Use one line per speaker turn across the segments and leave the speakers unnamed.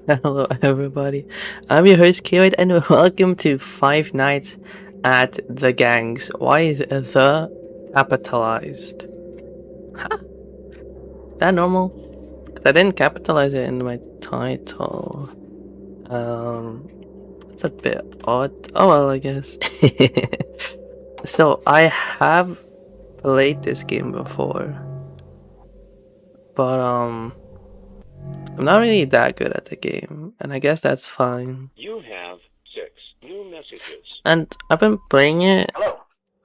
Hello everybody, I'm your host Kyoid and welcome to Five Nights at the Gangs. Why is the capitalized? Huh? Is that normal? 'Cause I didn't capitalize it in my title. It's a bit odd. Oh well, I guess. So I have played this game before, but I'm not really that good at the game, and I guess that's fine.
You have 6 new messages.
And I've been playing it
Hello.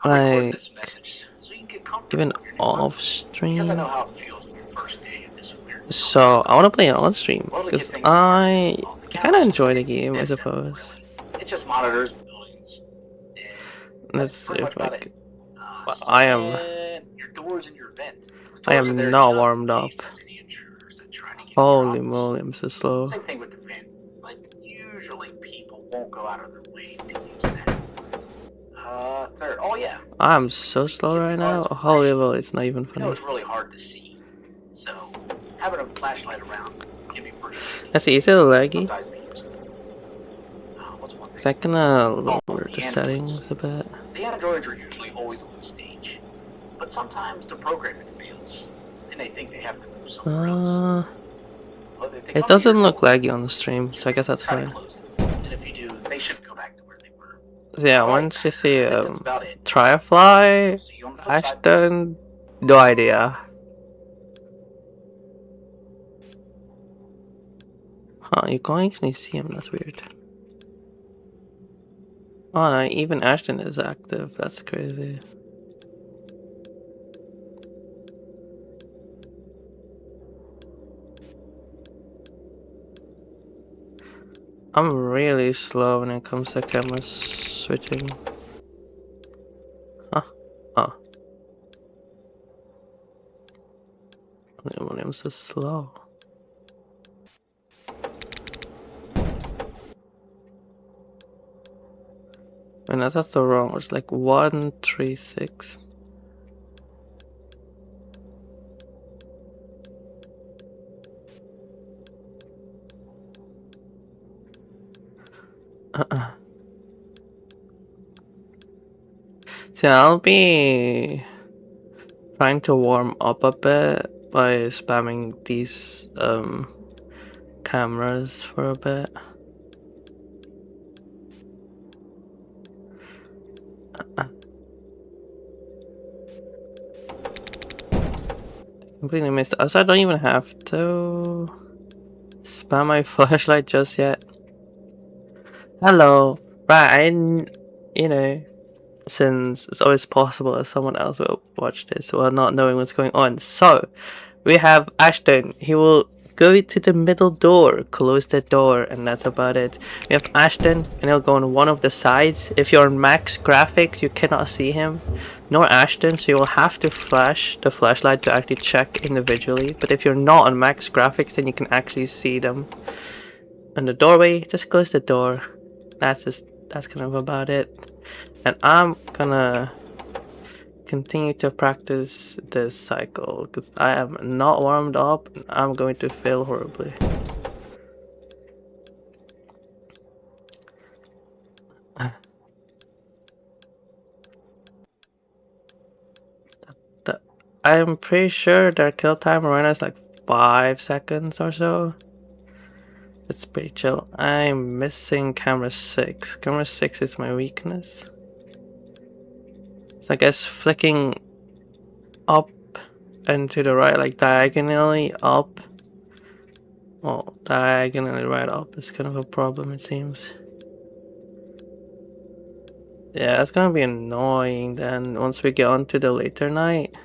I'm recording this
like
message so you can get comfortable
even
with your new
off
life. Because I know
stream.
how it feels on your first day of this weird.
So I want to play it on stream
Well, to get
because
things
I
started on the
kind of
couch,
enjoy the game, I
it's simple,
suppose.
really. It just monitors buildings. And
Let's
that's
see
pretty
if
much
I
about
can.
it.
And
Your doors and your vent. The
I
doors are
am
there
not
just
warmed
in
up.
case there's any intruders that try to get in your
Holy
office.
moly, I'm so slow.
Same thing with the vent. Like, usually people won't go out of their way to use that. Third. Oh, yeah.
I'm so slow right now. Holy moly, it's not even
You know
funny.
it's really hard to see, so having a flashlight around can be pretty tricky.
Let's see, is it laggy?
Sometimes we use it. What's one
Is
thing?
that gonna lower
the
the
androids.
settings a bit?
The androids are usually always on the stage, but sometimes the programming fails, and they think they have to move somewhere else. Well, they
It
come to your
doesn't look
door,
laggy on the stream, so I guess that's
try to
fine.
close it, and if you do, they should go back to where they were.
So yeah,
Alright,
once you see
I think that's about it.
Firefly,
See you on the flip side.
Ashton, no idea. Huh, you can't actually see him, that's weird. Oh no, even Ashton is active, that's crazy. I'm really slow when it comes to camera switching. Huh? Oh. William's so slow. And that's the wrong, it's like 136. See, I'll be trying to warm up a bit by spamming these cameras for a bit. Completely missed it. So I don't even have to spam my flashlight just yet. Hello. Right, you know, since it's always possible that someone else will watch this while not knowing what's going on. So, we have Ashton. He will go to the middle door, close the door, and that's about it. We have Ashton, and he'll go on one of the sides. If you're on max graphics, you cannot see him, nor Ashton, so you will have to flash the flashlight to actually check individually. But if you're not on max graphics, then you can actually see them. And the doorway, just close the door. That's kind of about it. And I'm gonna continue to practice this cycle because I am not warmed up and I'm going to fail horribly. I'm pretty sure their kill time right now is like 5 seconds or so. It's pretty chill. I'm missing camera 6. Camera 6 is my weakness. So I guess flicking up and to the right, like diagonally up. Well, diagonally right up is kind of a problem, it seems. Yeah, it's gonna be annoying then once we get on to the later night.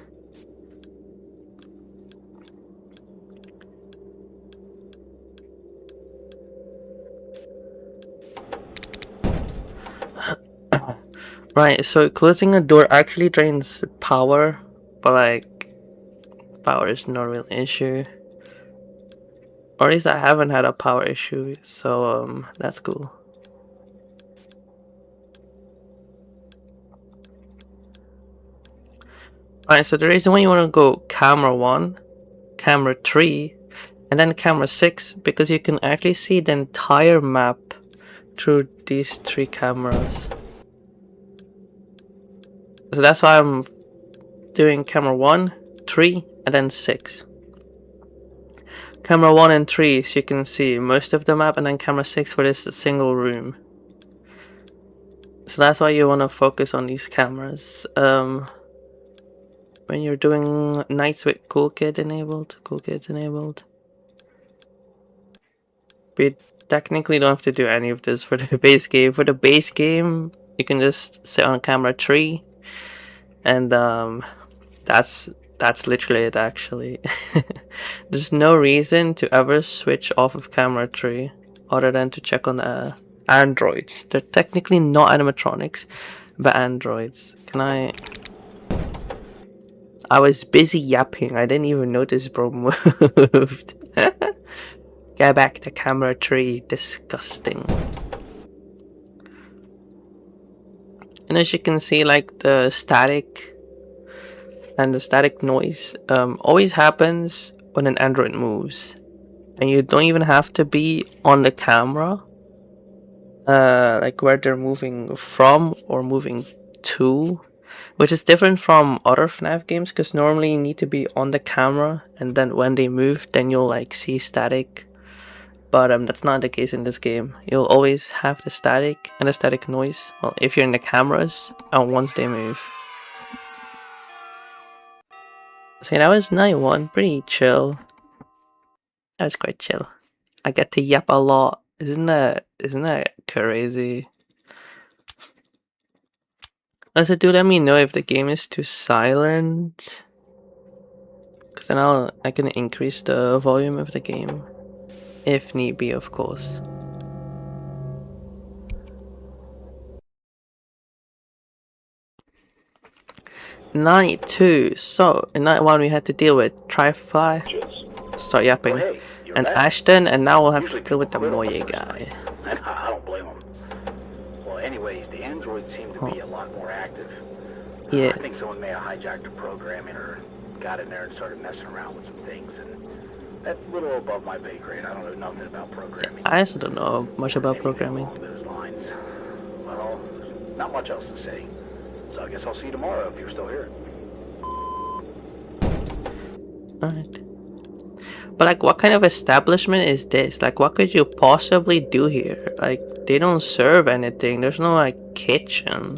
Right, so closing a door actually drains power, but like, power is not really an issue. Or at least I haven't had a power issue, so that's cool. Alright, so the reason why you want to go camera 1, camera 3, and then camera 6 because you can actually see the entire map through these 3 cameras. So that's why I'm doing camera 1, 3, and then 6. Camera 1 and 3 so you can see most of the map, and then camera 6 for this single room. So that's why you want to focus on these cameras. When you're doing nights with cool kids enabled, we technically don't have to do any of this for the base game. For the base game, you can just sit on camera 3, and that's literally it. Actually, there's no reason to ever switch off of camera 3 other than to check on androids. They're technically not animatronics, but androids. I was busy yapping. I didn't even notice bro moved. Get back to camera 3. Disgusting. And as you can see, like the static and the static noise always happens when an android moves, and you don't even have to be on the camera, like where they're moving from or moving to, which is different from other FNAF games, because normally you need to be on the camera, and then when they move, then you'll like see static. But that's not the case in this game. You'll always have the static and the static noise. Well, if you're in the cameras and once they move. So that was night 1, pretty chill. That was quite chill. I get to yap a lot. Isn't that crazy? Also, do let me know if the game is too silent, because then I can increase the volume of the game, if need be, of course. Night 2. So in night 1 we had to deal with Tri-Fly, start yapping,
Hey, you're
and
back.
Ashton, and now we'll have to
Usually
deal with the
people
Moye
quit on
guy.
I don't blame them. Well, anyways, the androids seem to be a lot more active.
Yeah.
I think someone may have hijacked the programming or got in there and started messing around with some things, and that's a little above my pay grade. I don't know nothing about programming.
I also don't know much about
Anything
programming.
along those lines. Well, not much else to say. So I guess I'll see you tomorrow if you're still here.
Alright. But like, what kind of establishment is this? Like, what could you possibly do here? Like, they don't serve anything. There's no like kitchen.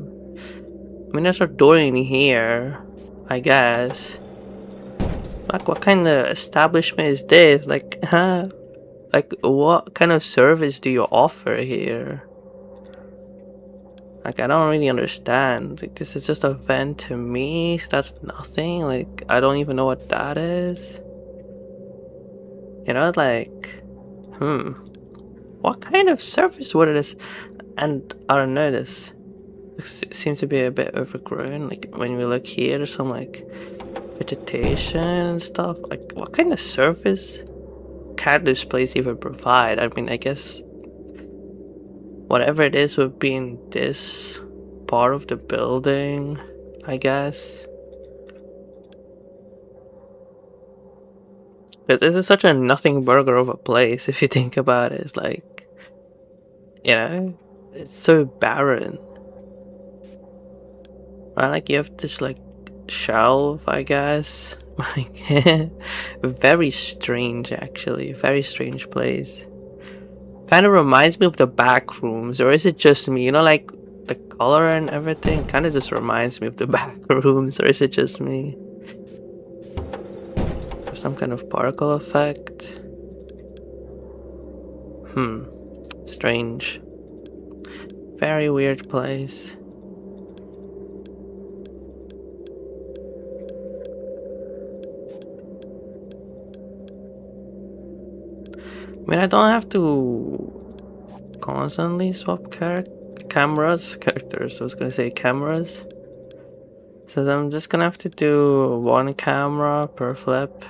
I mean, there's a door in here, I guess. Like, what kind of establishment is this? Like, like, what kind of service do you offer here? Like, I don't really understand. Like, this is just a vent to me, so that's nothing. Like, I don't even know what that is. You know, like, what kind of service would it is? And I don't know, this seems to be a bit overgrown. Like, when we look here, there's some like vegetation and stuff. Like, what kind of service can this place even provide? I mean, I guess whatever it is would be in this part of the building, I guess. But this is such a nothing burger of a place if you think about it. It's like, you know, it's so barren. Right, like you have this like shelf, I guess. Like, very strange actually, very strange place. Kind of reminds me of the back rooms, or is it just me? You know, like the color and everything kind of just reminds me of the back rooms, or is it just me? Or some kind of particle effect? Strange. Very weird place. I mean, I don't have to constantly swap characters. I was gonna say cameras. So I'm just gonna have to do one camera per flip.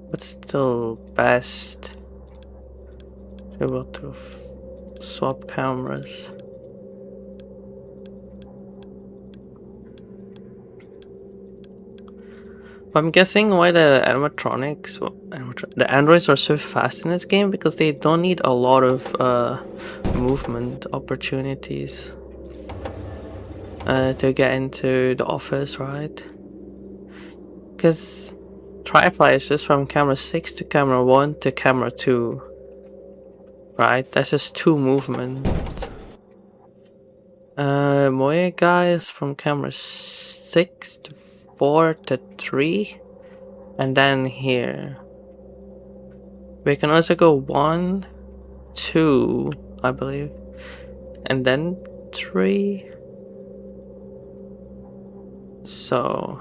But still best to be able to swap cameras. I'm guessing why the animatronics, the androids are so fast in this game because they don't need a lot of movement opportunities to get into the office, right? Because Tri-Fly is just from camera 6 to camera 1 to camera 2, right? That's just 2 movement. Moya guy is from camera 6 to 4 to 3, and then here. We can also go 1, 2, I believe, and then 3. So,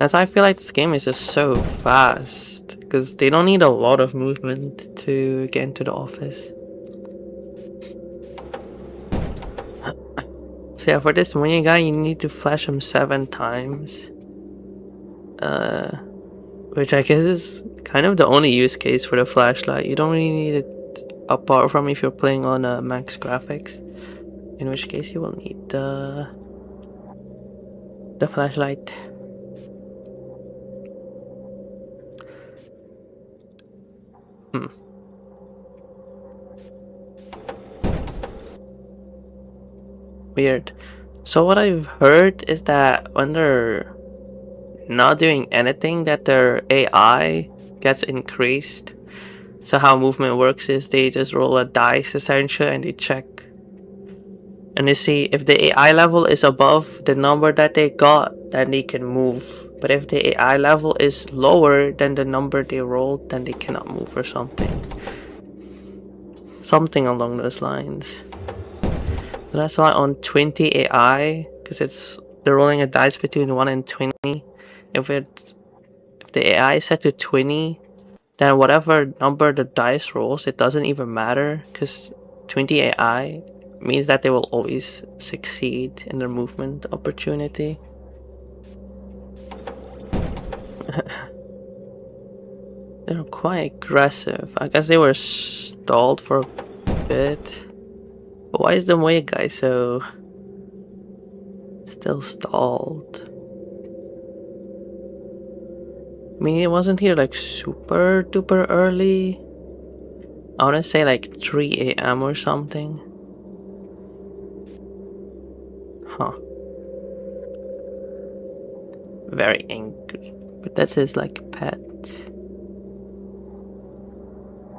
as I feel like this game is just so fast because they don't need a lot of movement to get into the office. So yeah, for this Moya guy, you need to flash him 7 times. Which I guess is kind of the only use case for the flashlight. You don't really need it apart from if you're playing on max graphics, in which case you will need the flashlight. Weird. So what I've heard is that when they're not doing anything, that their AI gets increased. So how movement works is they just roll a dice essentially and they check. And you see if the AI level is above the number that they got, then they can move. But if the AI level is lower than the number they rolled, then they cannot move or something. Something along those lines. So that's why on 20 AI, because they're rolling a dice between 1 and 20. If the AI is set to 20, then whatever number the dice rolls, it doesn't even matter, because 20 AI means that they will always succeed in their movement opportunity. They're quite aggressive. I guess they were stalled for a bit. But why is the Moya guy so still stalled? I mean, it wasn't here like super duper early. I want to say like 3 AM or something. Huh. Very angry. But that's his like pet.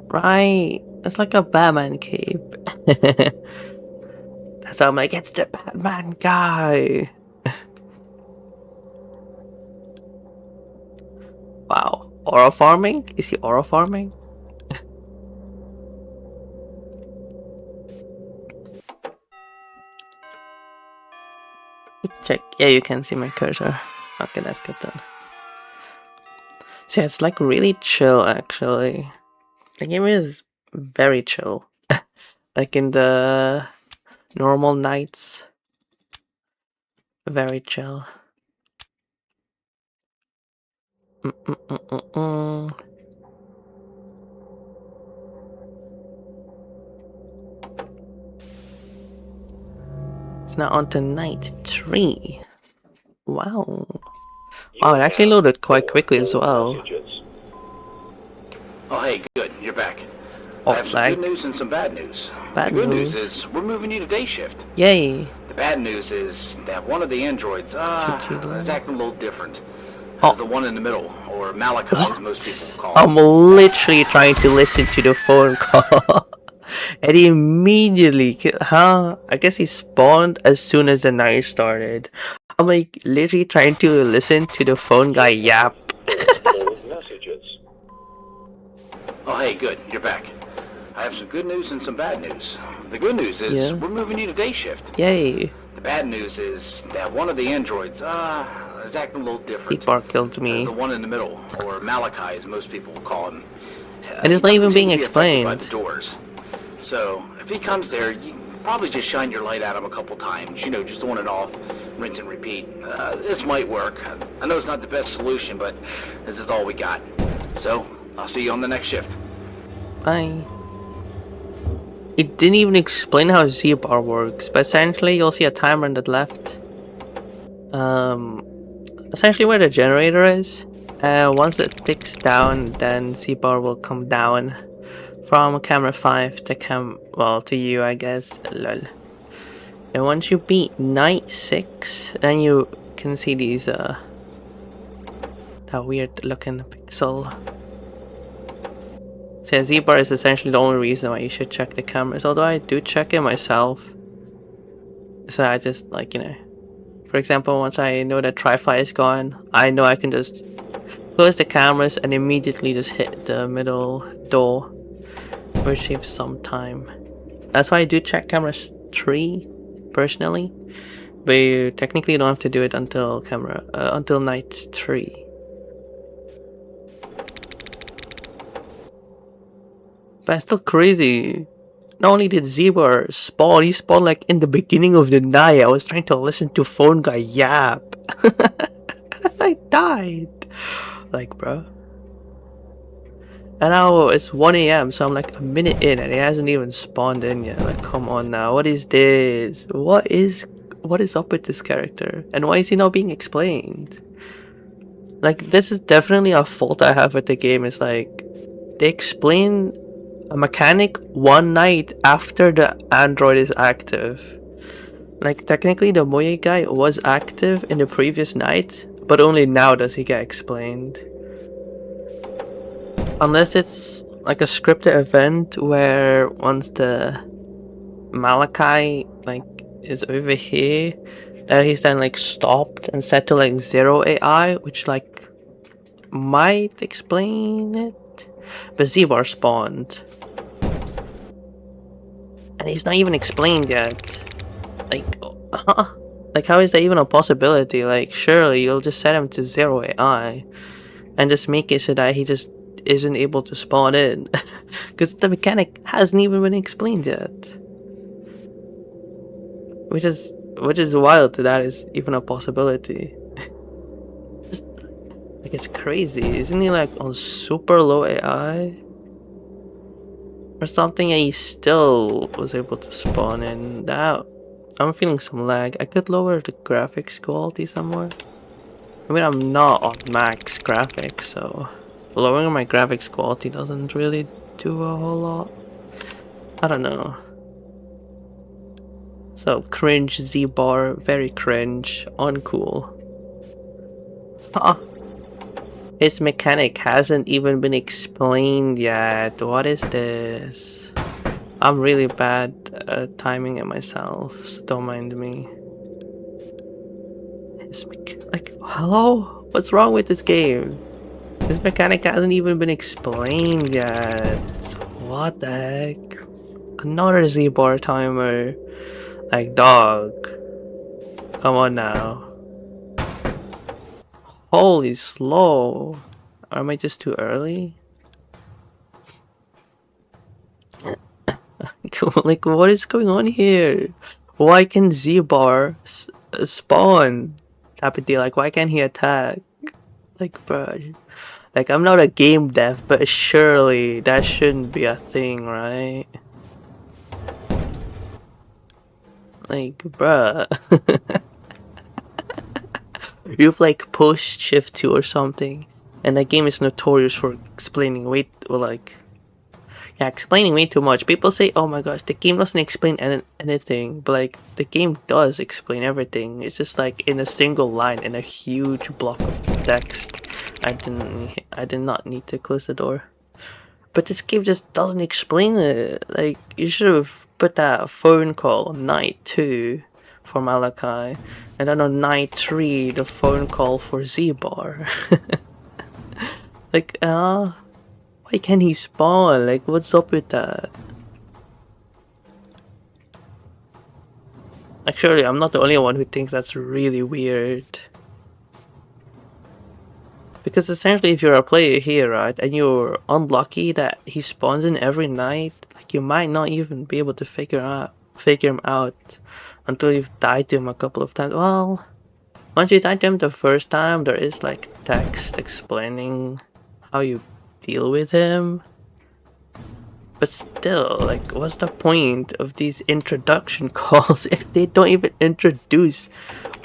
Right. It's like a Batman cape. That's how I'm like, it's the Batman guy. Wow. Aura farming? Is he aura farming? Check. Yeah, you can see my cursor. Okay, that's good then. So yeah, it's like really chill actually. The game is very chill. Like in the normal nights. Very chill. It's now on to night 3. Wow. Oh, it actually loaded quite quickly as well.
Messages.
Oh, hey, good. You're back.
Oh,
I have some
lag.
good news and some bad news.
Bad
the good
news.
news is we're moving you to day shift.
Yay.
The bad news is that one of the androids is acting a little different.
Oh.
The one in the middle, or Malachi, as most people call
I'm
him.
literally trying to listen to the phone call. And he immediately, I guess he spawned as soon as the night started. I'm like literally trying to listen to the phone guy yap.
Old messages.
Oh, hey, good. You're back. I have some good news and some bad news. The good news is we're moving you to day shift.
Yay.
The bad news is that one of the androids is acting a little different.
Deep Bar killed me.
The one in the middle, or Malachi, as most people will call him.
And it's not even being
He doesn't seem to be affected by
explained.
the doors. So if he comes there, you probably just shine your light at him a couple times. You know, just on and off, rinse and repeat. This might work. I know it's not the best solution, but this is all we got. So I'll see you on the next shift.
Bye. It didn't even explain how Z-Bar works, but essentially you'll see a timer on the left. essentially where the generator is. Once it ticks down, then Z-bar will come down from camera 5 to to you, I guess. Lol. And once you beat night 6, then you can see these that weird looking pixel. So Z-bar is essentially the only reason why you should check the cameras, although I do check it myself. So I just, like, you know, for example, once I know that Tri-Fly is gone, I know I can just close the cameras and immediately just hit the middle door, which saves some time. That's why I do check cameras 3 personally, but you technically don't have to do it until until night 3. But it's still crazy. Not only did Z-bar spawn, he spawned like in the beginning of the night. I was trying to listen to phone guy yap. I died. Like, bro. And now it's 1 AM, so I'm like a minute in and he hasn't even spawned in yet. Like, come on now. What is this? What is up with this character? And why is he not being explained? Like, this is definitely a fault I have with the game. It's like, they explain a mechanic one night after the android is active. Like, technically the Moye guy was active in the previous night, but only now does he get explained. Unless it's like a scripted event where once the Malachi like is over here, that he's then like stopped and set to like 0 AI, which like might explain it. But Z-bar spawned. And he's not even explained yet. Like, like how is that even a possibility? Like, surely you'll just set him to 0 AI and just make it so that he just isn't able to spawn in. Because the mechanic hasn't even been explained yet. Which is wild that is even a possibility. Like, it's crazy. Isn't he like on super low AI? Or something, and he still was able to spawn in. That I'm feeling some lag. I could lower the graphics quality somewhere. I mean, I'm not on max graphics, so lowering my graphics quality doesn't really do a whole lot. I don't know. So cringe Z-bar, very cringe, uncool. His mechanic hasn't even been explained yet. What is this? I'm really bad at timing it myself, so don't mind me. Like, hello? What's wrong with this game? This mechanic hasn't even been explained yet. What the heck? Another Z-bar timer. Like, dog. Come on now. Holy slow. Am I just too early? Like, what is going on here? Why can Z-bar spawn? Tapity, like, why can't he attack? Like, bro. Like, I'm not a game dev, but surely that shouldn't be a thing, right? Like, bruh. You've like pushed shift 2 or something, and the game is notorious for explaining way explaining way too much. People say, oh my gosh, the game doesn't explain anything, but like the game does explain everything. It's just like in a single line in a huge block of text. I did not need to close the door, but this game just doesn't explain it. Like, you should have put that phone call on night 2 for Malachi, and then on night 3 the phone call for Z-bar. Like, why can't he spawn? Like, what's up with that? Like, surely I'm not the only one who thinks that's really weird. Because essentially, if you're a player here, right, and you're unlucky that he spawns in every night, like, you might not even be able to figure him out until you've died to him a couple of times. Well, once you die to him the first time, there is like text explaining how you deal with him. But still, like, what's the point of these introduction calls if they don't even introduce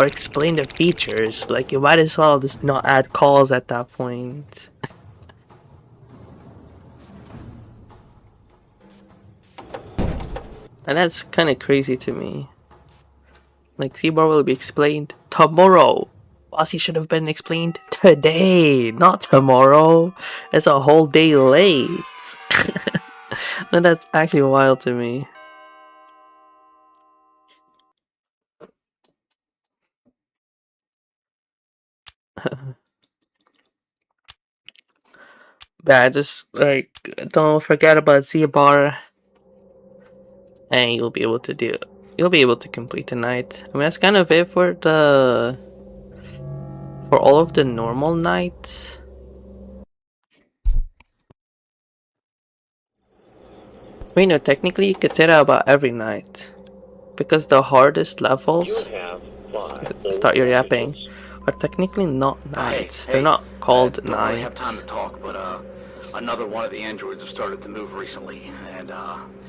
or explain the features. Like, you might as well just not add calls at that point. And that's kind of crazy to me. Like, Seabar will be explained tomorrow. Bossy should have been explained today, not tomorrow. It's a whole day late. And that's actually wild to me. But I just, like, don't forget about Z-Bar. And you'll be able to do it. You'll be able to complete tonight. I mean, that's kind of it for all of the normal nights. Wait, no, technically you could say that about every night. Because the hardest levels, start your yapping, are technically not nights. They're not called
don't really have time
nights.
to talk, but another one of the androids have started to move recently, and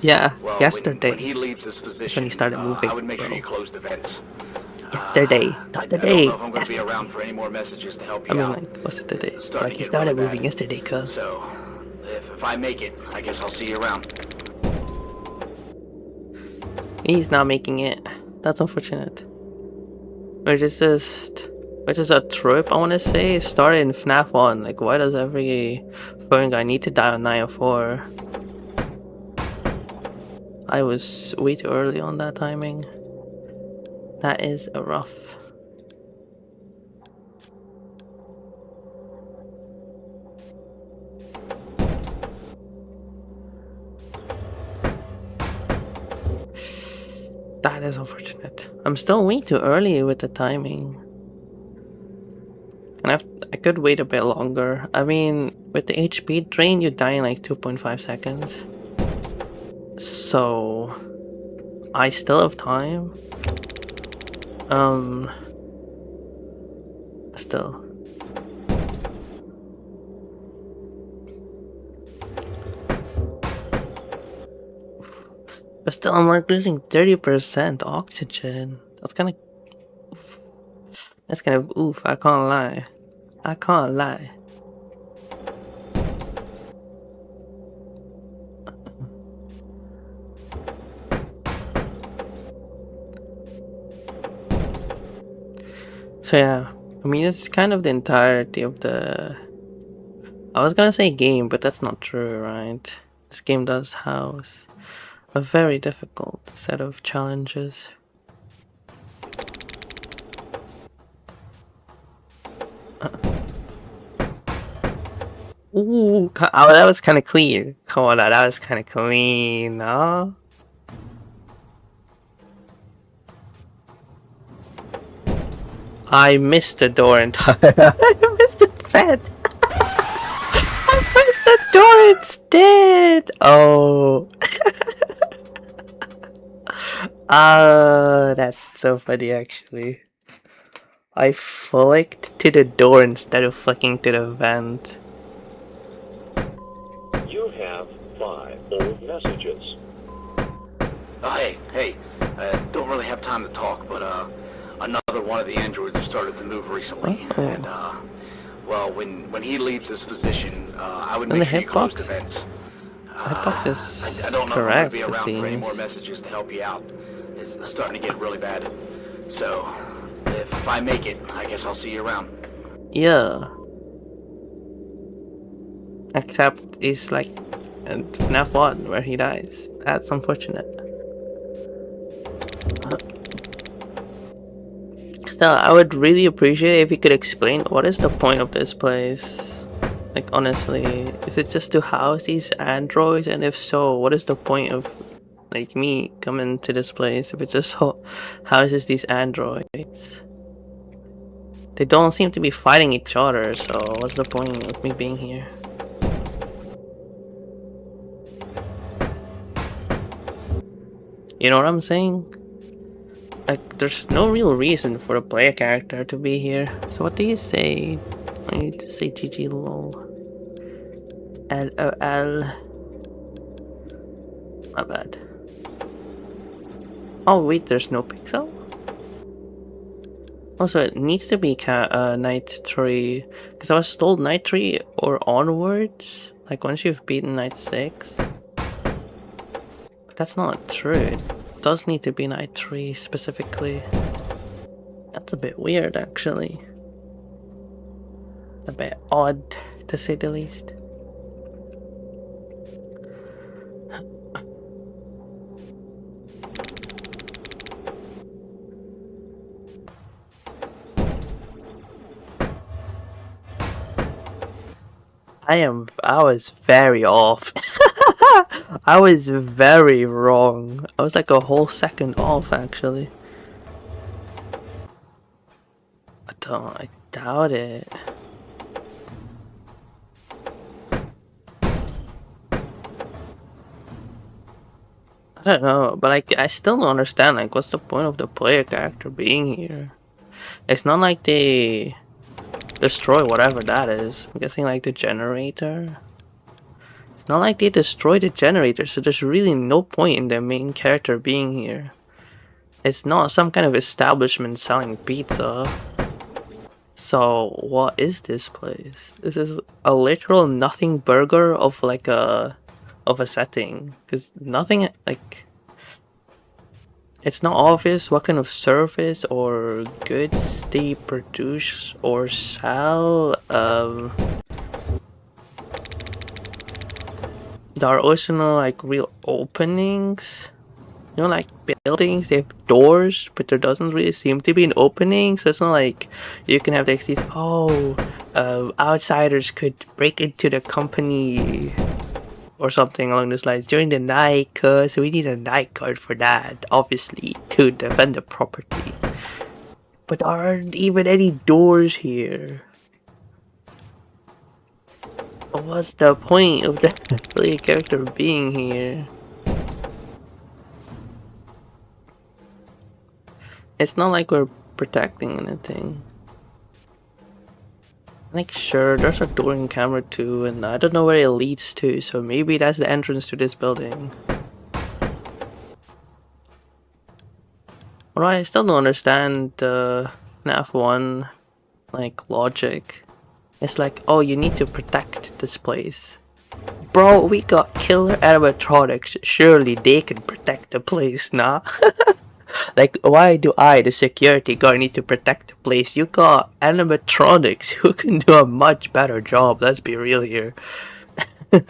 Yeah,
well,
yesterday.
when he leaves this position,
That's when he started moving,
I would make sure
bro.
you close the vents.
Yesterday, not
I
today.
don't know if I'm going to be
Yesterday.
around for any more messages to help
I
you
mean,
out.
like, what's it today?
It's starting
Like,
to
he
get
started
really
moving
bad.
yesterday, cuz.
So, if I make it, I guess I'll see you around.
He's not making it. That's unfortunate. Which is a trope, I want to say. It started in FNAF 1. Like, why does every foreign guy need to die on 904? I was way too early on that timing. That is a rough. That is unfortunate. I'm still way too early with the timing. And I could wait a bit longer. I mean, with the HP drain, you die in like 2.5 seconds. So, I still have time. Still. But still, I'm like losing 30% oxygen. That's kind of oof. I can't lie. I can't lie. So yeah, I mean, it's kind of the entirety of the... I was gonna say game, but that's not true, right? This game does house a very difficult set of challenges. Ooh, oh, that was kind of clean. Come on, that was kind of clean, no? I missed the door entirely. I missed the vent. I pressed the door instead. Oh. That's so funny actually. I flicked to the door instead of flicking to the vent.
You have 5 old messages.
Oh, hey, don't really have time to talk, but another one of the androids have started to move recently,
Oh.
and well, when he leaves this position, I would
And
make
the
sure you close the
hitbox?
vents.
Hitbox is
I don't know
correct,
if I'm
it
going to be around for any more
seems.
messages to help you out. It's starting to get really bad. So, if I make it, I guess I'll see you around.
Yeah. Except it's like in FNAF 1 where he dies. That's unfortunate. Still, I would really appreciate if you could explain what is the point of this place. Like, honestly, is it just to house these androids? And if so, what is the point of, like, me coming to this place if it just houses these androids? They don't seem to be fighting each other, so what's the point of me being here? You know what I'm saying? Like, there's no real reason for a player character to be here. So what do you say? I need to say GG lol. LOL. My bad. Oh wait, there's no pixel? Also, it needs to be night 3, because I was told night 3 or onwards, like once you've beaten night 6. But that's not true. It does need to be night 3 specifically. That's a bit weird, actually. A bit odd, to say the least. I was very off. I was very wrong. I was like a whole second off, actually. I doubt it. I don't know, but like, I still don't understand, like, what's the point of the player character being here? It's not like they destroy whatever that is. I'm guessing like the generator. It's not like they destroy the generator, so there's really no point in the main character being here. It's not some kind of establishment selling pizza. So what is this place? This is a literal nothing burger of like a setting, because nothing, like, it's not obvious what kind of service or goods they produce or sell. There are also no like real openings. You know, like buildings, they have doors, but there doesn't really seem to be an opening. So it's not like you can have these outsiders could break into the company or something along those lines during the night, cause we need a night guard for that, obviously, to defend the property. But there aren't even any doors here. What's the point of the player character being here? It's not like we're protecting anything. Like, sure, there's a door in camera too, and I don't know where it leads to, so maybe that's the entrance to this building. Well, I still don't understand the FNAF 1, like, logic. It's like, oh, you need to protect this place. Bro, we got killer animatronics. Surely they can protect the place, nah? Like, why do I, the security guard, need to protect the place? You got animatronics who can do a much better job, let's be real here. They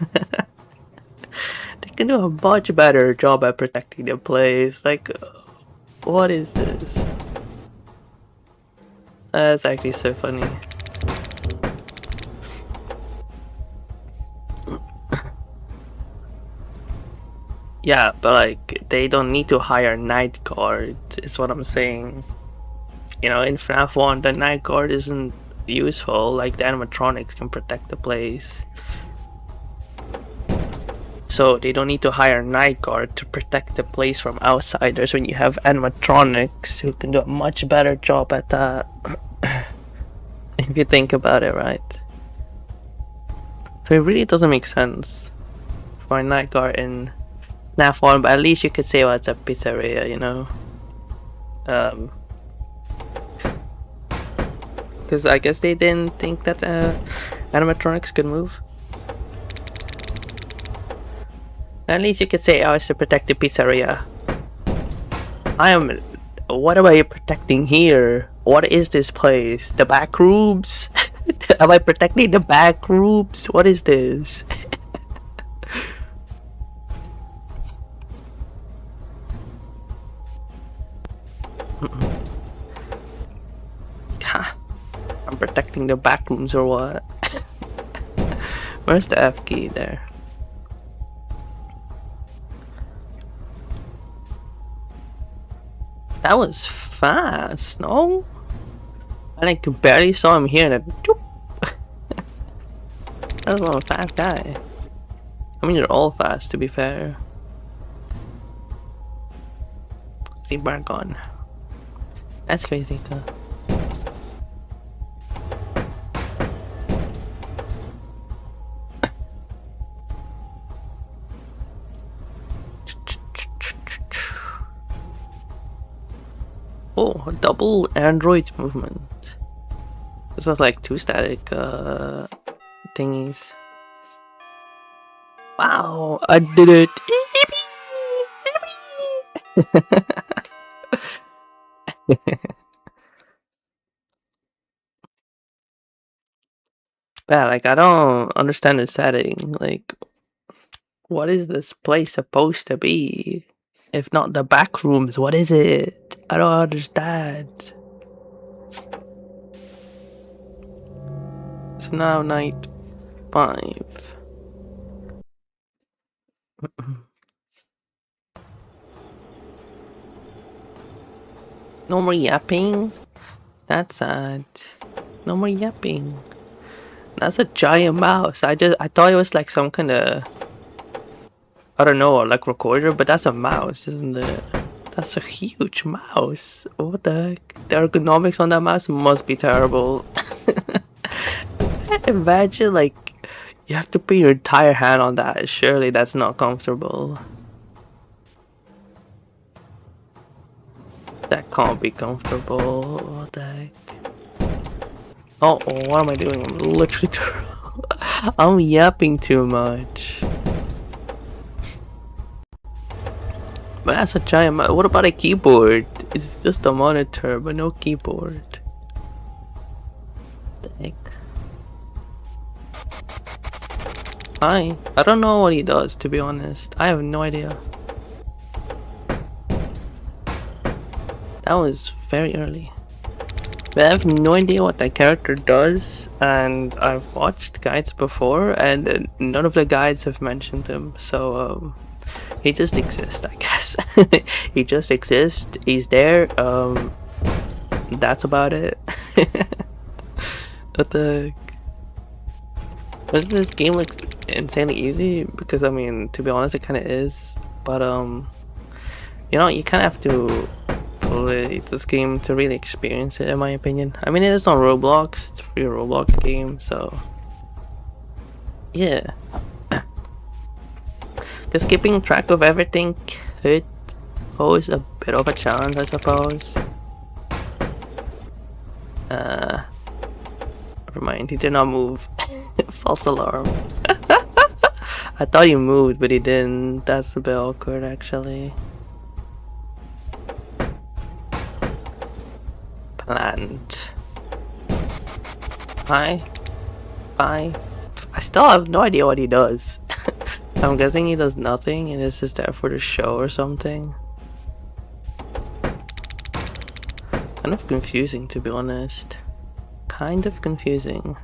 can do a much better job at protecting the place. Like, what is this? That's actually so funny. Yeah, but like, they don't need to hire night guard, is what I'm saying. You know, in FNAF 1, the night guard isn't useful, like the animatronics can protect the place. So they don't need to hire night guard to protect the place from outsiders when you have animatronics who can do a much better job at that. If you think about it, right? So it really doesn't make sense for a night guard in FNAF 1, but at least you could say, well, it's a pizzeria, you know? Because I guess they didn't think that animatronics could move. At least you could say, oh, it's to protect the pizzeria. What am I protecting here? What is this place? The back rooms? Am I protecting the back rooms? What is this? I'm protecting the back rooms or what? Where's the F key there? That was fast, no? I like barely saw him here and then that was a fast guy. I mean, they're all fast, to be fair. See, bar gone. That's crazy, though. Oh, double Android movement. This was like two static thingies. Wow, I did it! Yeah, like I don't understand the setting. Like, what is this place supposed to be? If not the back rooms, what is it? I don't understand. So now night 5. No more yapping. That's sad. No more yapping. That's a giant mouse. I thought it was like some kind of, I don't know, like recorder, but that's a mouse, isn't it? That's a huge mouse. What the heck? The ergonomics on that mouse must be terrible. Imagine like you have to put your entire hand on that. Surely that's not comfortable. That can't be comfortable. What the heck? Oh, what am I doing? I'm literally I'm yapping too much. But that's a giant what about a keyboard? It's just a monitor, but no keyboard. What the heck? I don't know what he does, to be honest. I have no idea. That was very early. But I have no idea what that character does, and I've watched guides before, and none of the guides have mentioned him, so he just exists, I guess. He just exists, he's there, that's about it. What the heck? Doesn't this game look insanely easy? Because I mean, to be honest, it kind of is, but you know, you kind of have to play this game to really experience it, in my opinion. I mean, it is on Roblox, it's a free Roblox game, so yeah. Just keeping track of everything could pose a bit of a challenge, I suppose. Never mind, he did not move. False alarm. I thought he moved, but he didn't. That's a bit awkward, actually. Plant. Hi. Bye. I still have no idea what he does. I'm guessing he does nothing and it's just there for the show or something. Kind of confusing, to be honest. Kind of confusing.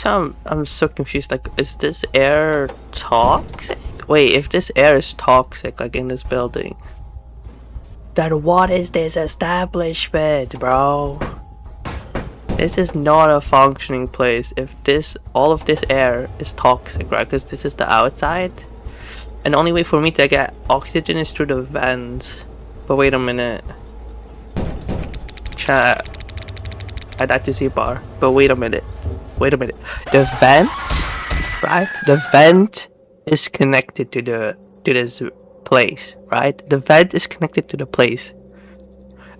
I'm so confused. Like, is this air toxic? Wait, if this air is toxic, like in this building, then what is this establishment, bro? This is not a functioning place if all of this air is toxic, right? Because this is the outside, and the only way for me to get oxygen is through the vents. But wait a minute, chat. I'd like to see a bar, but wait a minute. The vent, right? The vent is connected to this place, right? The vent is connected to the place.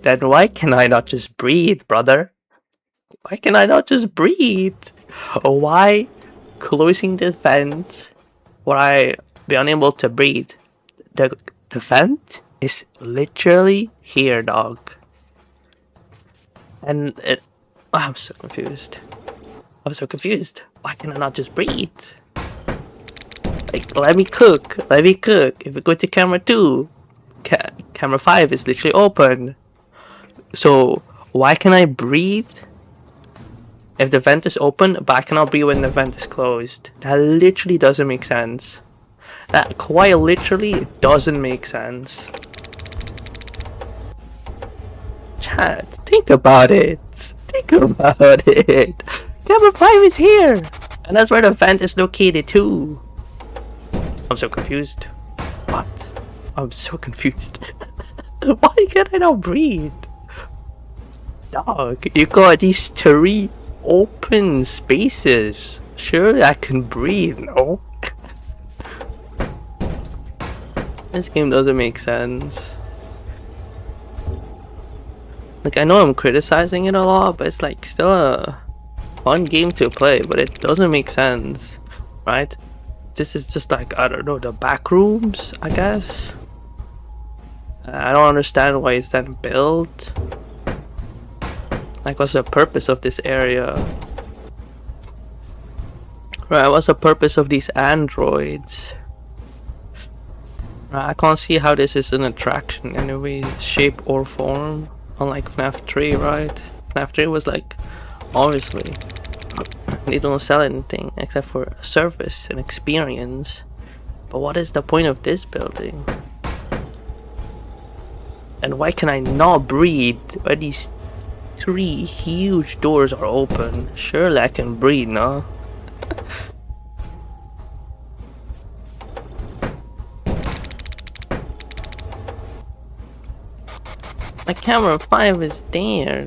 Then why can I not just breathe, brother? Why can I not just breathe? Or why closing the vent would I be unable to breathe? The vent is literally here, dog. And I'm so confused. I'm so confused. Why can I not just breathe? Like, let me cook. If we go to camera 2, camera 5 is literally open. So why can I breathe if the vent is open, but I cannot breathe when the vent is closed? That literally doesn't make sense. That quite literally doesn't make sense. Chat, think about it. Camera 5 is here, and that's where the vent is located too. I'm so confused. What? I'm so confused. Why can't I not breathe? Dog, you got these 3 open spaces. Surely I can breathe, no? This game doesn't make sense. Like, I know I'm criticizing it a lot, but it's like still a fun game to play, but it doesn't make sense, right? This is just like, I don't know, the back rooms, I guess. I don't understand why it's then built. Like, what's the purpose of this area? Right, what's the purpose of these androids? Right, I can't see how this is an attraction in any way, shape or form. Unlike FNAF 3, right? FNAF 3 was like, obviously, they don't sell anything except for a service and experience. But what is the point of this building? And why can I not breathe when these 3 huge doors are open? Surely I can breathe, no? My camera 5 is there,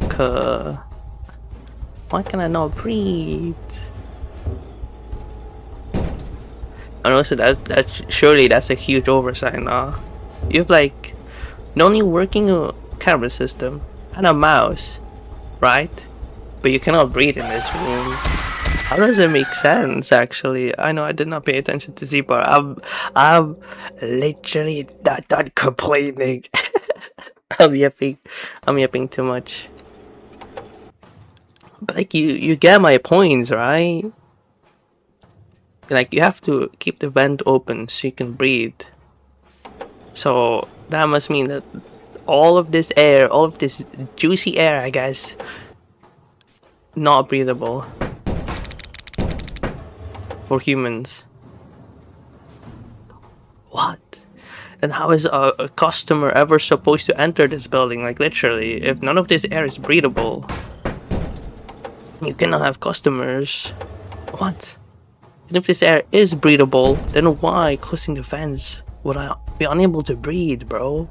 why can I not breathe? And also surely that's a huge oversight, nah? You have like not only working a camera system and a mouse, right? But you cannot breathe in this room. How does it make sense, actually? I know I did not pay attention to Z bar. I'm literally not done complaining. I'm yapping too much. But like you get my points, right? Like, you have to keep the vent open so you can breathe. So that must mean that all of this air, all of this juicy air, I guess, not breathable for humans. What? Then how is a customer ever supposed to enter this building? Like, literally, if none of this air is breathable, you cannot have customers. What? And if this air is breathable, then why, closing the vents, would I be unable to breathe, bro?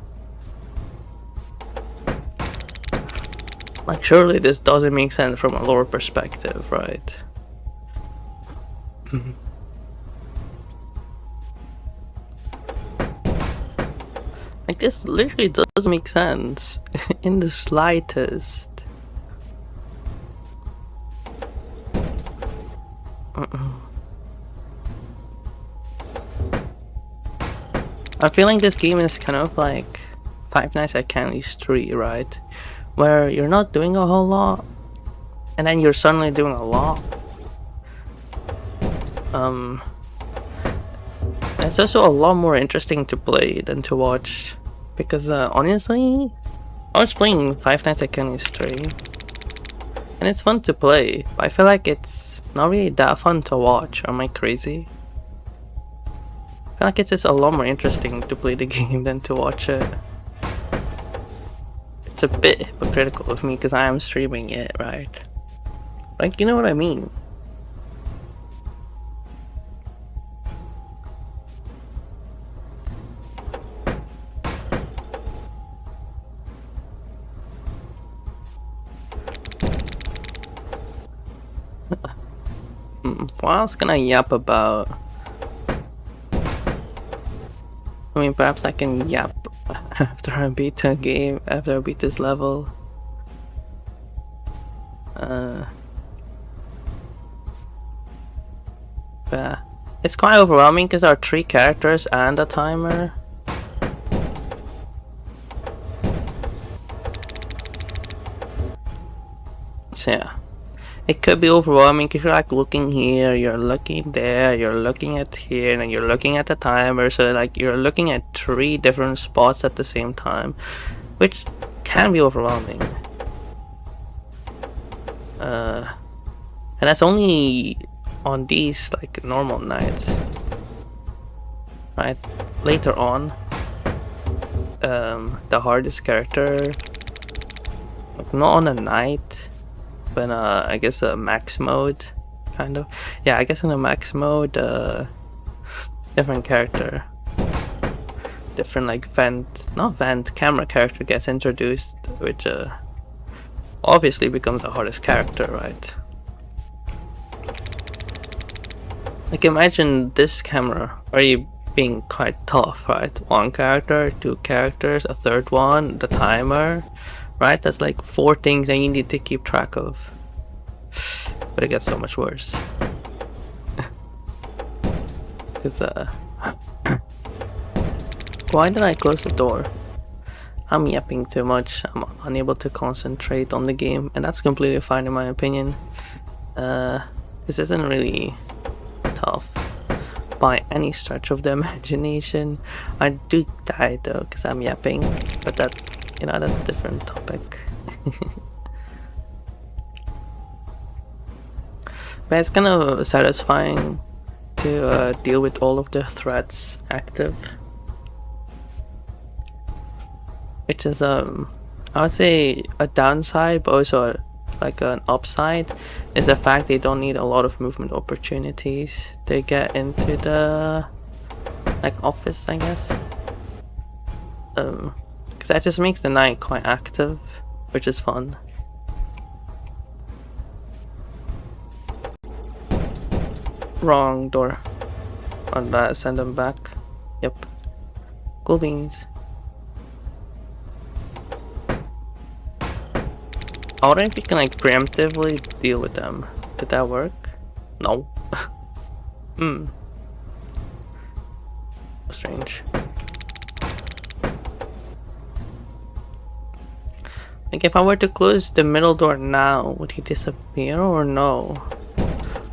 Like, surely this doesn't make sense from a lore perspective, right? Like, this literally doesn't make sense in the slightest. I'm feeling this game is kind of like Five Nights at Candy's 3, right? Where you're not doing a whole lot, and then you're suddenly doing a lot. It's also a lot more interesting to play than to watch, because honestly, I was playing Five Nights at Candy's 3, and it's fun to play, but I feel like it's not really that fun to watch. Am I crazy? I feel like it's just a lot more interesting to play the game than to watch it. It's a bit hypocritical of me because I am streaming it, right? Like, you know what I mean? What else can I yap about? I mean, perhaps I can yap after I beat the game, after I beat this level. Yeah. It's quite overwhelming because there are 3 characters and a timer. So yeah. It could be overwhelming because you're like looking here, you're looking there, you're looking at here, and you're looking at the timer. So like you're looking at 3 different spots at the same time, which can be overwhelming. And that's only on these like normal nights, right? Later on, the hardest character, like not on a night. But I guess a max mode, kind of. Yeah, I guess in a max mode, different character, different like camera character gets introduced, which obviously becomes the hardest character, right? Like, imagine this camera already being quite tough, right? 1 character, 2 characters, a 3rd one, the timer. right? That's like 4 things that you need to keep track of. But it gets so much worse. Cause why did I close the door? I'm yapping too much. I'm unable to concentrate on the game, and that's completely fine in my opinion. This isn't really tough by any stretch of the imagination. I do die though because I'm yapping, but that, you know, that's a different topic. But it's kind of satisfying to deal with all of the threats active, which is I would say a downside, but also like an upside is the fact they don't need a lot of movement opportunities to get into the like office, I guess. Because that just makes the night quite active, which is fun. Wrong door. On that, send them back. Yep. Cool beans. I wonder if you can like preemptively deal with them. Did that work? No. Strange. Like if I were to close the middle door now, would he disappear or no?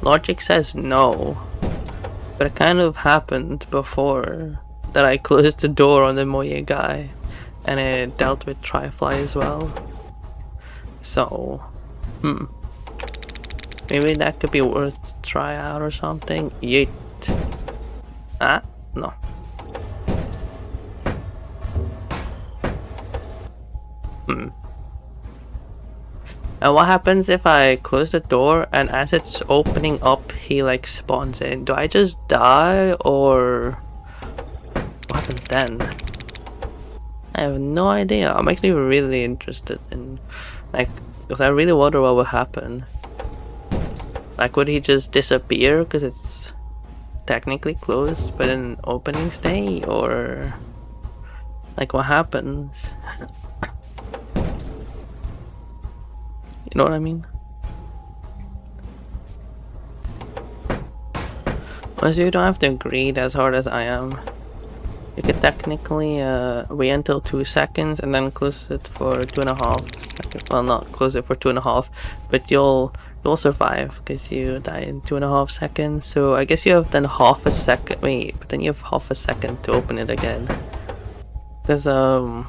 Logic says no. But it kind of happened before that I closed the door on the Moye guy, and it dealt with Tri-Fly as well. So, maybe that could be worth a try out or something. Yeet. Ah, no. And what happens if I close the door and as it's opening up, he like spawns in? Do I just die or what happens then? I have no idea. I'm actually really interested in, like, because I really wonder what would happen. Like, would he just disappear because it's technically closed but in opening state, or like what happens? You know what I mean? Well, so you don't have to greed as hard as I am. You could technically wait until 2 seconds and then close it for 2.5 seconds. Well, not close it for 2.5, but you'll survive because you die in 2.5 seconds. So I guess you have then half a second. Wait, but then you have half a second to open it again. Because I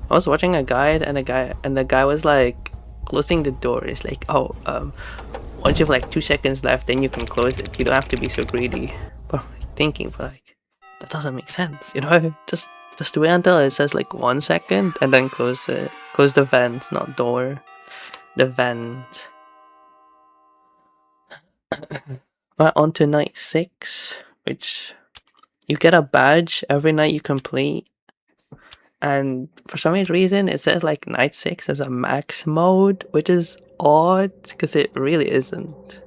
was watching a guide and the guy was like, closing the door is like, oh, once you have like 2 seconds left, then you can close it. You don't have to be so greedy. But I'm like, thinking, but like, that doesn't make sense, you know? Just wait until it says like 1 second and then close it. Close the vent, not door. The vent. Right, on to night 6, which you get a badge every night you complete. And for some reason it says like night 6 as a max mode, which is odd because it really isn't.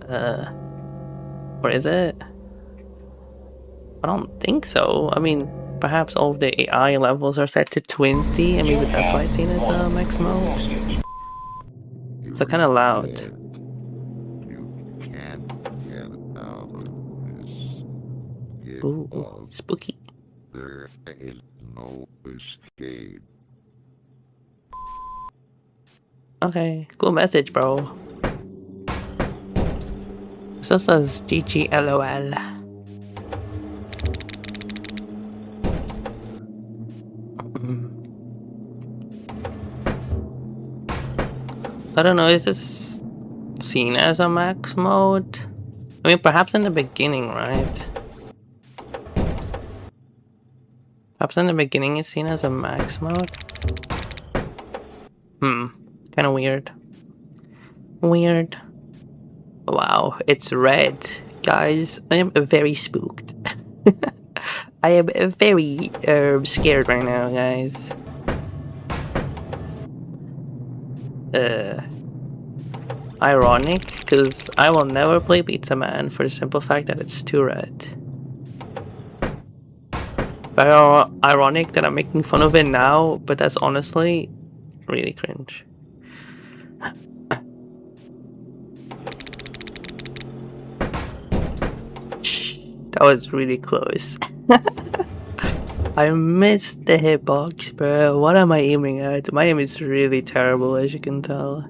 Or is it? I don't think so. I mean, perhaps all of the AI levels are set to 20 and maybe that's why it's seen as a max mode. It's kind of loud.
You can't get out of this.
Ooh, spooky.
There is no escape.
Okay, cool message, bro. This says GG LOL. I don't know, is this seen as a max mode? I mean, perhaps in the beginning, right? Perhaps in the beginning it's seen as a max mode? Kinda weird. Weird. Wow, it's red. Guys, I am very spooked. I am very scared right now, guys. Ironic, because I will never play Pizza Man for the simple fact that it's too red. Very ironic that I'm making fun of it now, but that's honestly really cringe. That was really close. I missed the hitbox, bro. What am I aiming at? My aim is really terrible, as you can tell.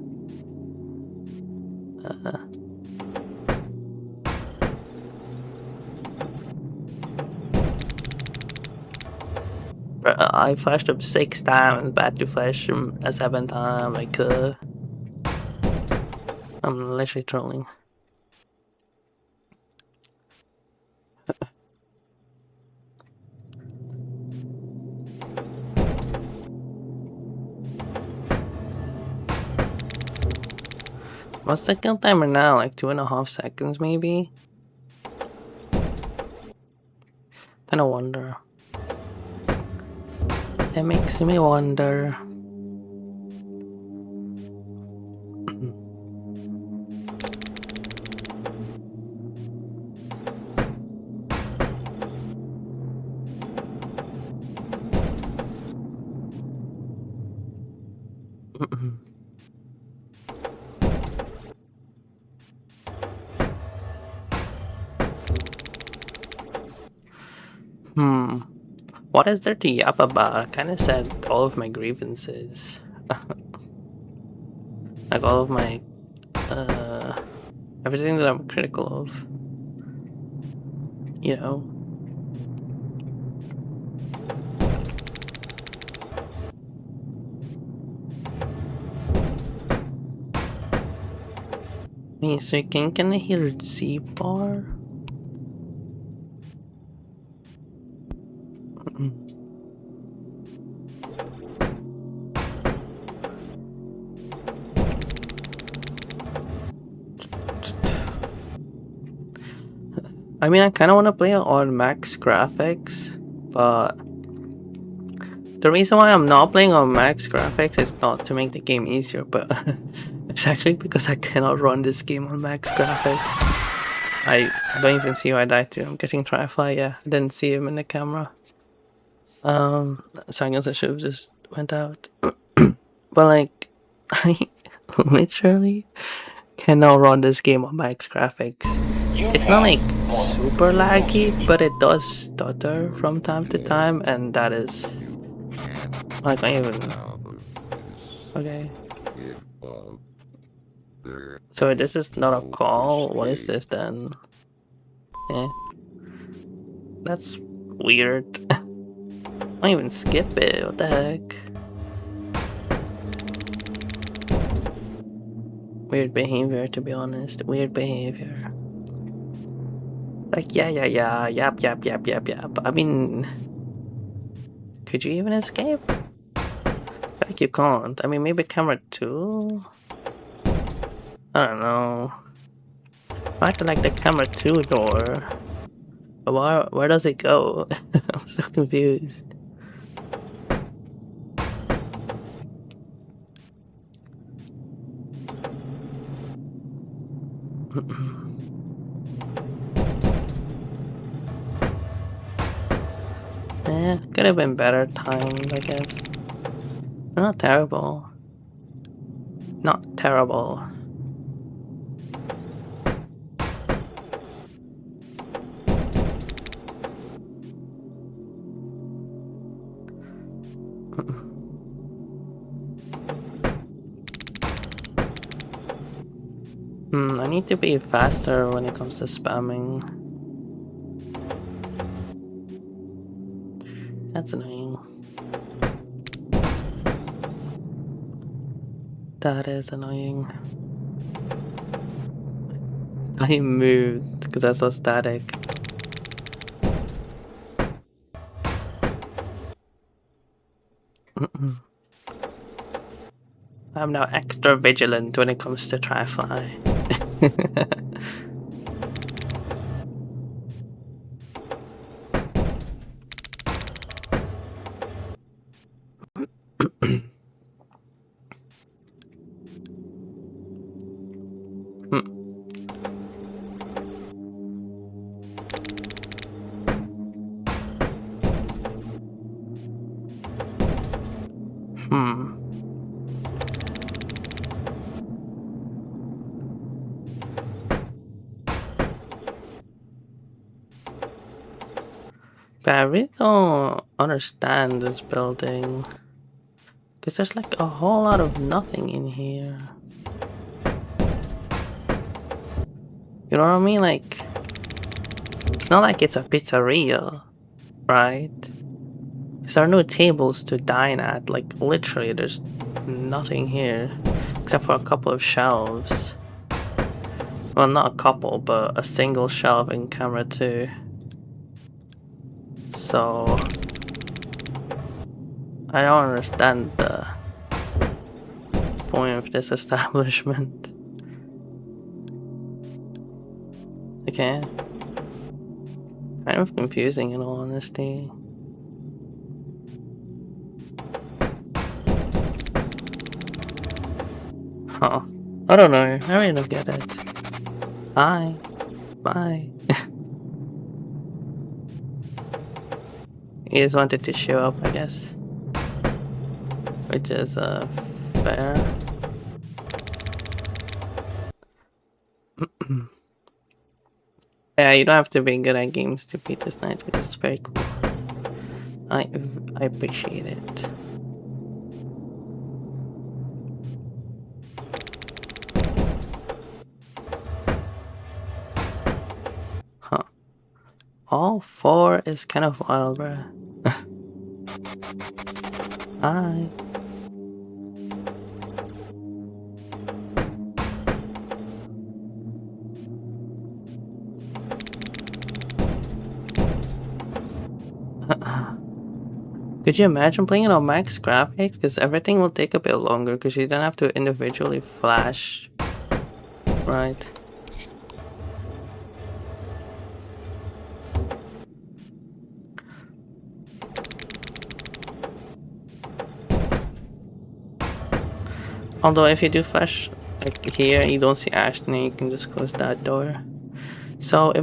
Bro, I flashed him 6 times, back to flash him a 7th time. Like, I'm literally trolling. What's the kill timer now? Like 2.5 seconds, maybe? Kinda wonder. It makes me wonder. What is there to yap about? I kinda said all of my grievances. Like all of my, everything that I'm critical of. You know? Wait, so can I hear Z bar? I mean, I kind of want to play it on max graphics, but the reason why I'm not playing on max graphics is not to make the game easier, but it's actually because I cannot run this game on max graphics. I don't even see who I died to. I'm getting Trifly, yeah. I didn't see him in the camera. So I guess I should have just went out. But like, I literally cannot run this game on max graphics. It's not like super laggy, but it does stutter from time to time, and that is like I even. Okay. So this is not a call. What is this then? Eh. That's weird. I even skip it. What the heck? Weird behavior, to be honest. Weird behavior. Like, yeah, yap. I mean, could you even escape? I think you can't. I mean, maybe camera 2? I don't know. I feel like the camera 2 door. But where does it go? I'm so confused. Yeah, could have been better timed, I guess. They're not terrible. Not terrible. I need to be faster when it comes to spamming. That's annoying. That is annoying. I moved because I saw static. I'm now extra vigilant when it comes to Tri-Fly. But I really don't understand this building. Because there's like a whole lot of nothing in here. You know what I mean? Like, it's not like it's a pizzeria, right? Because there are no tables to dine at. Like, literally, there's nothing here. Except for a couple of shelves. Well, not a couple, but a single shelf in camera 2. So, I don't understand the point of this establishment. Okay. Kind of confusing in all honesty. Huh. I don't know. I really don't get it. Hi. Bye. He just wanted to show up, I guess. Which is, fair. Yeah, you don't have to be good at games to beat this night, which is very cool. I appreciate it. Huh. All 4 is kind of wild, bruh. Hi. Could you imagine playing it on max graphics? Because everything will take a bit longer because you don't have to individually flash. Right. Although if you do flash like here, you don't see Ashton, you can just close that door. So it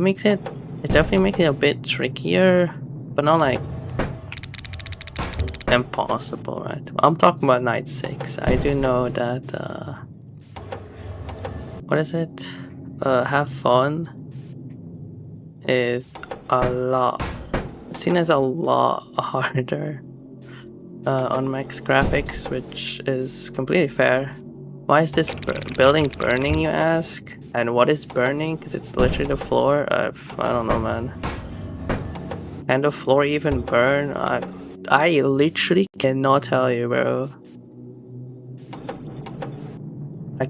definitely makes it a bit trickier, but not like impossible, right? I'm talking about night 6. I do know that what is it? Have fun is seen as a lot harder on max graphics, which is completely fair. Why is this building burning, you ask? And what is burning? Because it's literally the floor. I don't know, man. Can the floor even burn? I literally cannot tell you, bro.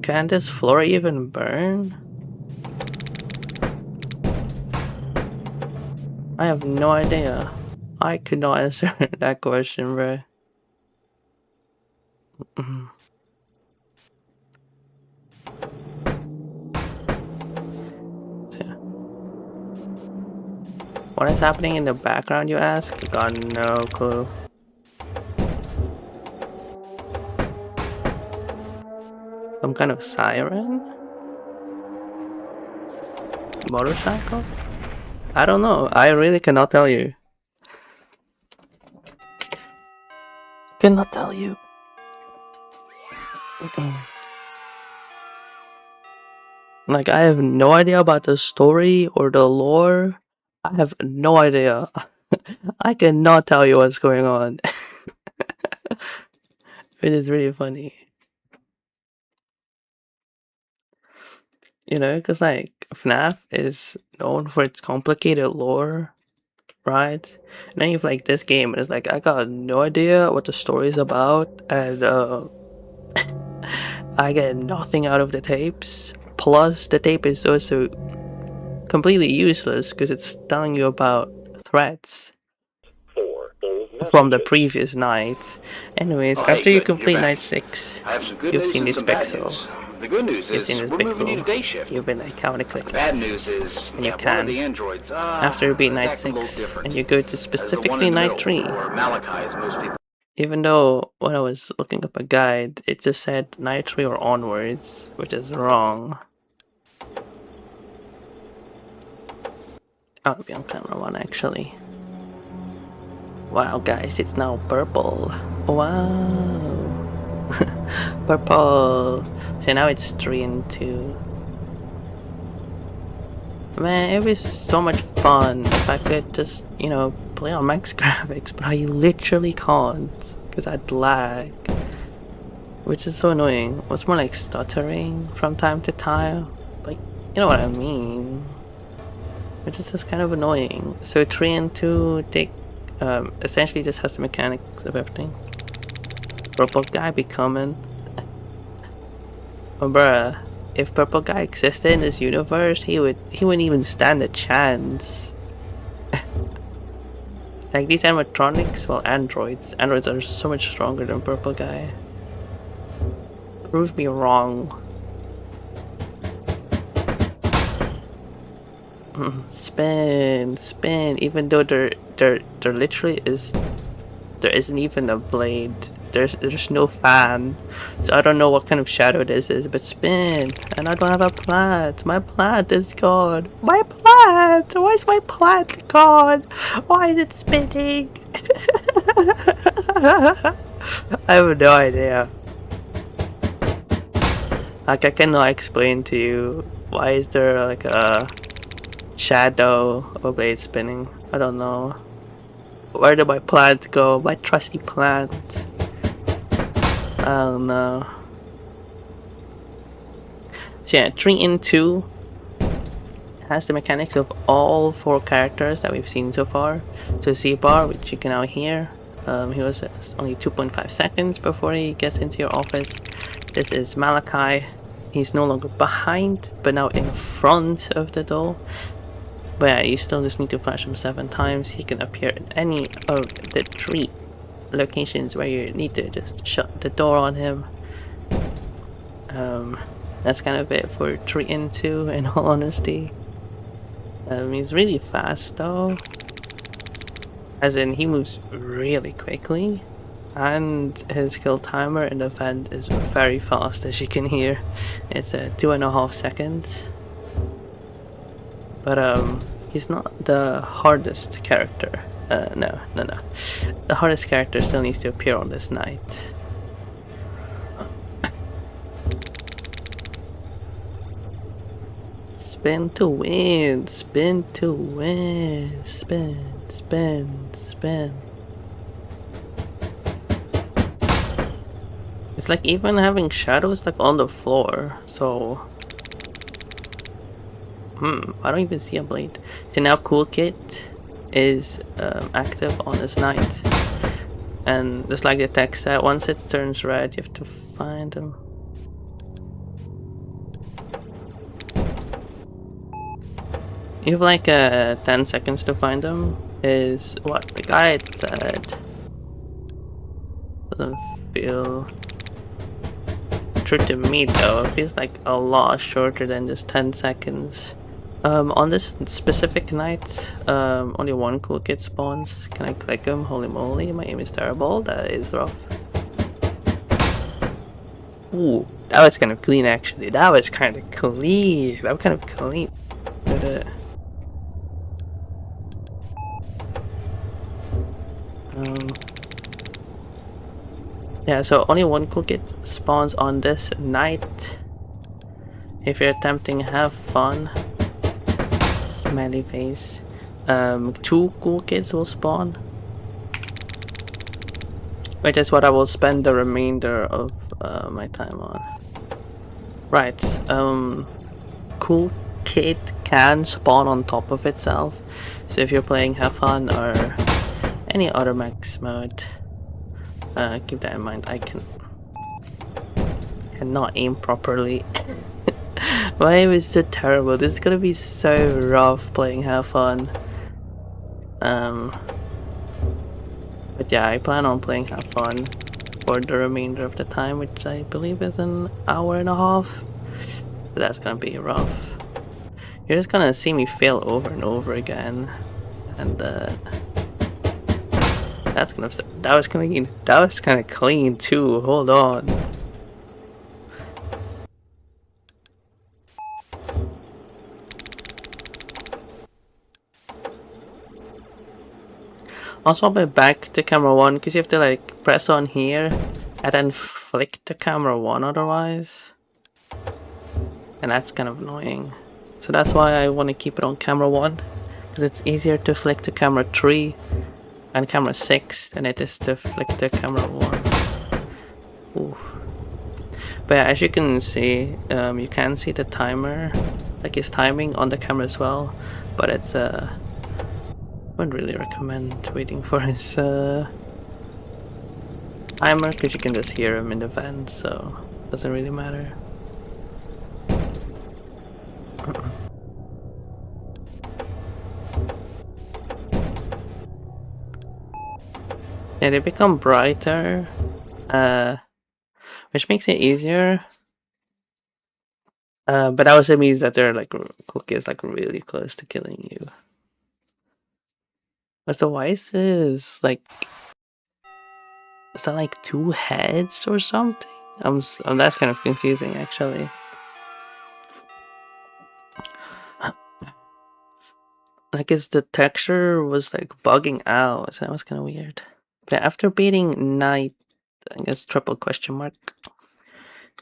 Can this floor even burn? I have no idea. I could not answer that question, bro. What is happening in the background, you ask? Got no clue. Some kind of siren? Motorcycle? I don't know. I really cannot tell you. Cannot tell you. Like, I have no idea about the story or the lore. I have no idea. I cannot tell you what's going on. It is really funny. You know, because like FNAF is known for its complicated lore, right? And then you have like this game, and it's like I got no idea what the story is about, and I get nothing out of the tapes. Plus, the tape is also completely useless because it's telling you about threats from the previous night. Anyways, after you complete night 6, you've seen this pixel.
The good news is
You've seen this
we're moving you to day
pixel.
shift.
You've been like counter-clicking.
Bad news is
And you
one
can,
of the androids,
after you beat night
acting a little
6,
different.
and you go to
As the one
specifically
in the
night
middle,
3.
or Malachi, as most people.
Even though when I was looking up a guide, it just said night 3 or onwards, which is wrong. I'll be on camera 1 actually. Wow, guys, it's now purple. Wow. Purple. So now it's 3 and 2. Man, it was so much fun if I could just, you know, play on max graphics, but I literally can't because I'd lag, which is so annoying. It's more like stuttering from time to time, like, you know what I mean, which is just kind of annoying. So 3 and 2 take essentially just has the mechanics of everything. Purple guy be coming. Oh, bruh, if purple guy existed in this universe, he wouldn't even stand a chance. Like these animatronics, well, androids are so much stronger than purple guy. Prove me wrong. Spin, spin. Even though there literally there isn't even a blade. There's no fan, so I don't know what kind of shadow this is. But spin, and I don't have a plant. My plant is gone. My plant. Why is my plant gone? Why is it spinning? I have no idea. Like I cannot explain to you why is there like a shadow of a blade spinning. I don't know. Where did my plant go? My trusty plant. I don't know. So yeah, 3 and 2 has the mechanics of all 4 characters that we've seen so far. So Z-Bar, which you can now hear, he was only 2.5 seconds before he gets into your office. This is Malachi. He's no longer behind, but now in front of the door. But yeah, you still just need to flash him 7 times. He can appear in any of the 3 locations where you need to just shut the door on him. That's kind of it for 3 and 2 in all honesty. He's really fast though, as in he moves really quickly, and his kill timer in the vent is very fast, as you can hear. It's 2.5 seconds. But he's not the hardest character. No. The hardest character still needs to appear on this night. Spin to win, spin to win, spin, spin, spin. It's like even having shadows like on the floor, so I don't even see a blade. So now Cool Kit is active on this night, and just like the text said, once it turns red you have to find him. You have like 10 seconds to find him, is what the guide said. Doesn't feel true to me though. It feels like a lot shorter than just 10 seconds. On this specific night, only 1 Cool Kid spawns. Can I click him? Holy moly, my aim is terrible. That is rough. Ooh, that was kind of clean actually. That was kind of clean. That was kind of clean. Yeah, so only 1 Cool Kid spawns on this night. If you're attempting have fun. Smiley face. 2 Cool Kids will spawn, which is what I will spend the remainder of my time on. Right, Cool Kid can spawn on top of itself, so if you're playing Have Fun or any other max mode, keep that in mind. I cannot aim properly. My aim is so terrible. This is gonna be so rough playing Have Fun. But yeah, I plan on playing Have Fun for the remainder of the time, which I believe is an hour and a half. But that's gonna be rough. You're just gonna see me fail over and over again, and that was clean. That was kind of clean too. Hold on. Also, I'll be back to camera 1 because you have to like press on here and then flick to camera 1 otherwise, and that's kind of annoying. So that's why I want to keep it on camera 1, because it's easier to flick to camera 3 and camera 6 than it is to flick to camera 1. Ooh. But yeah, as you can see, you can see the timer, like his timing on the camera as well, but it's I wouldn't really recommend waiting for his timer, because you can just hear him in the vent, so it doesn't really matter. Yeah, they become brighter, which makes it easier. But that also means that they're like cookies like really close to killing you. But so why is this like? Is that like 2 heads or something? That's kind of confusing actually. Like, the texture was like bugging out, so that was kind of weird. But after beating night, I guess triple question mark,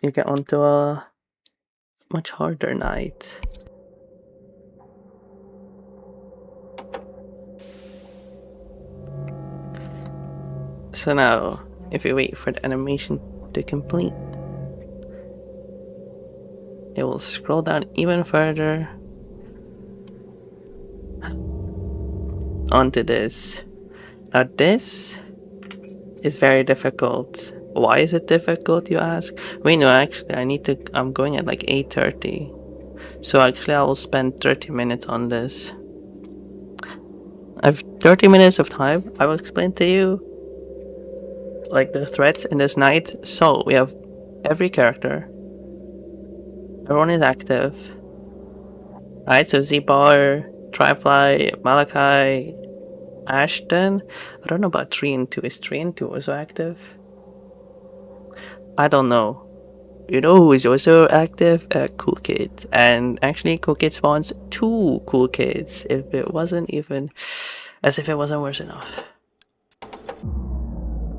you get onto a much harder night. So now, if you wait for the animation to complete, it will scroll down even further onto this. Now this is very difficult. Why is it difficult, you ask? Wait, no, actually I'm going at like 8:30. So actually I will spend 30 minutes on this. I have 30 minutes of time. I will explain to you like the threats in this night. So we have every character. Everyone is active. Alright, so Z-Bar, Trifly, Malachi, Ashton. I don't know about 3 and 2. Is 3 and 2 also active? I don't know. You know who is also active? Cool Kids. And actually, Cool Kids spawns 2 Cool Kids. If it wasn't even... As if it wasn't worse enough.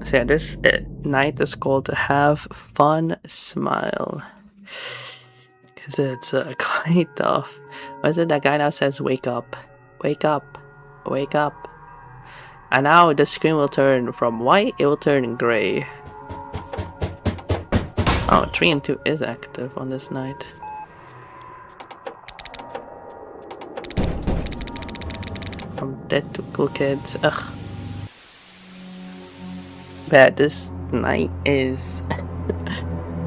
So yeah, this night is called Have Fun Smile. Because it's quite tough. What is it? That guy now says, wake up. Wake up. Wake up. And now the screen will turn from white, it will turn gray. Oh, 3 and 2 is active on this night. I'm dead to Cool Kids. Ugh. But this night is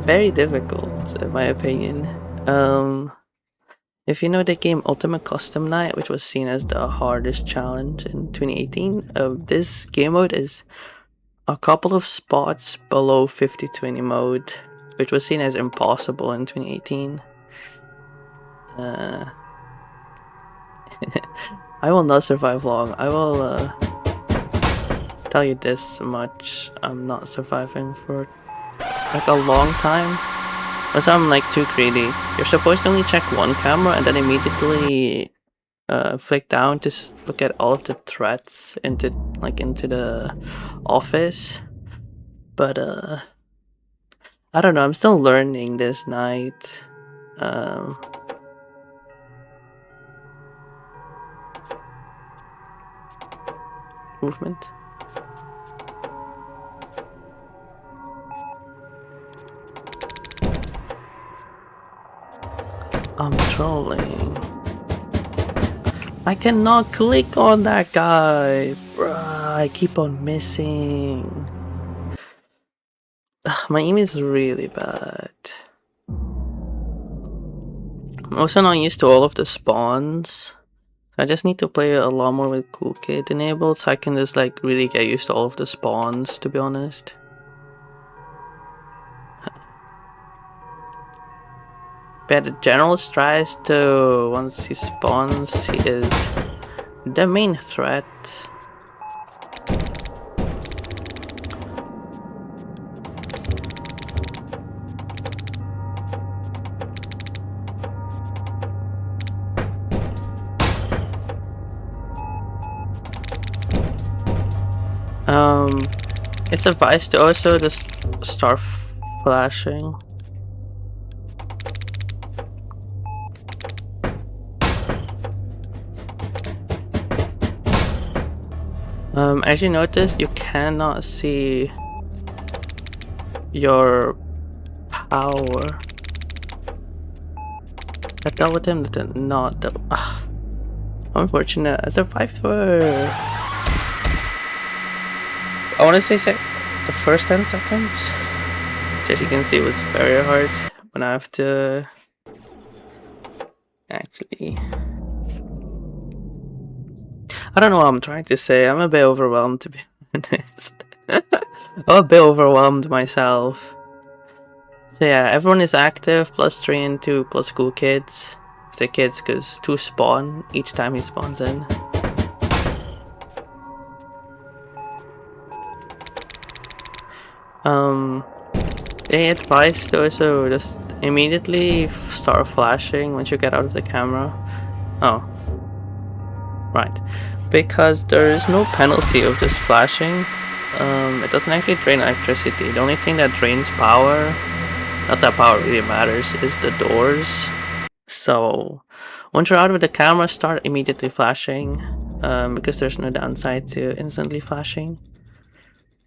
very difficult, in my opinion. If you know the game Ultimate Custom Night, which was seen as the hardest challenge in 2018, this game mode is a couple of spots below 50-20 mode, which was seen as impossible in 2018. I will not survive long. I will tell you this much. I'm not surviving for like a long time. Because I'm like too greedy. You're supposed to only check one camera and then immediately flick down to look at all of the threats into the office. But I don't know, I'm still learning this night. Movement. I'm trolling. I cannot click on that guy. Bruh, I keep on missing. Ugh, my aim is really bad. I'm also not used to all of the spawns. I just need to play a lot more with Cool Kid enabled so I can just like really get used to all of the spawns, to be honest. But the general tries to, once he spawns, he is the main threat. It's advised to also just start flashing. As you notice, you cannot see your power. I dealt with him, did not. Unfortunate. A survivor. I want to say the first 10 seconds, as you can see, was very hard when I have to actually. I don't know what I'm trying to say. I'm a bit overwhelmed, to be honest. I'm a bit overwhelmed myself. So yeah, everyone is active, plus 3 and 2, plus cool kids. I say kids because 2 spawn each time he spawns in. They advise to also just immediately start flashing once you get out of the camera. Oh. Right. Because there is no penalty of just flashing. It doesn't actually drain electricity. The only thing that drains power, not that power really matters, is the doors. So once you're out of the camera, start immediately flashing, because there's no downside to instantly flashing.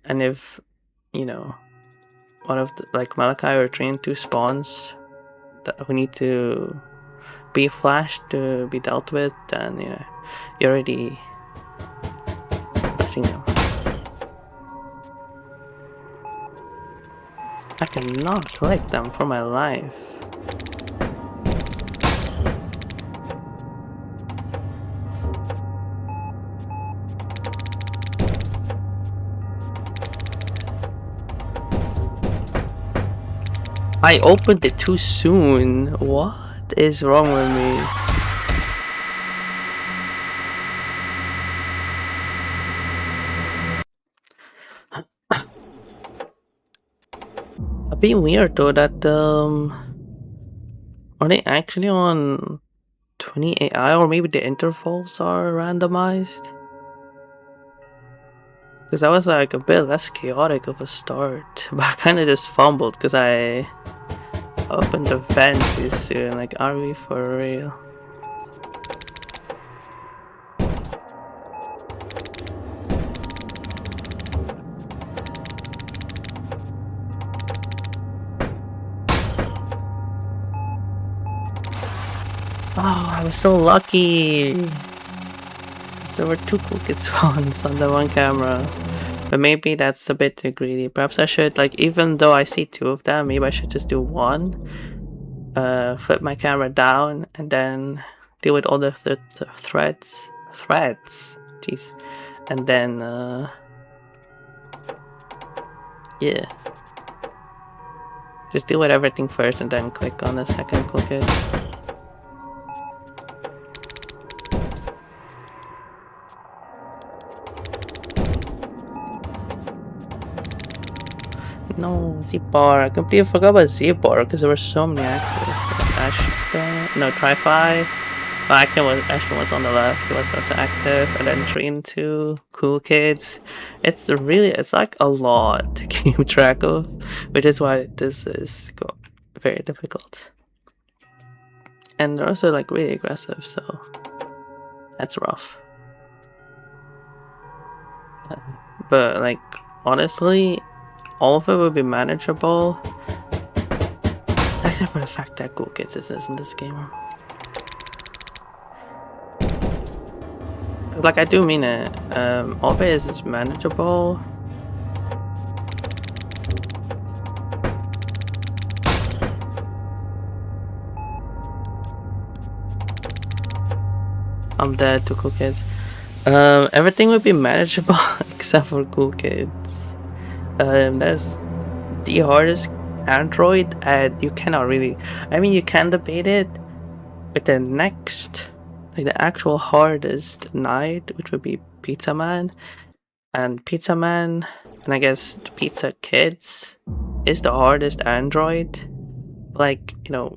And if, you know, one of the, like Malachi or Train 2 spawns that we need to be flashed to be dealt with, then you know you're already flashing them. I cannot click them for my life. I opened it too soon. What is wrong with me? A bit weird though that are they actually on 20 AI, or maybe the intervals are randomized? Because that was like a bit less chaotic of a start, but I kind of just fumbled because I opened the vent too soon. Like, are we for real? Oh, I was so lucky. So there were 2 cool kid spawns on the one camera. But maybe that's a bit too greedy. Perhaps I should, like, even though I see 2 of them, maybe I should just do 1. Flip my camera down and then deal with all the threads. Jeez. And then, yeah. Just deal with everything first and then click on the second cool kid. No, Z-Bar. I completely forgot about Z-Bar because there were so many active. Ashton, no, try 5. Oh, Ashton was on the left. He was also active. And then Train 2, cool kids. It's like a lot to keep track of, which is why this is very difficult. And they're also like really aggressive, so that's rough. But like, honestly, all of it would be manageable, except for the fact that Cool Kids is in this game. Like, I do mean it. All of it is manageable. I'm dead to Cool Kids. Everything would be manageable except for Cool Kids. That's the hardest android, and you cannot really, I mean, you can debate it with the next, like the actual hardest knight, which would be Pizza Man. And Pizza Man, and I guess the Pizza Kids, is the hardest android. Like, you know,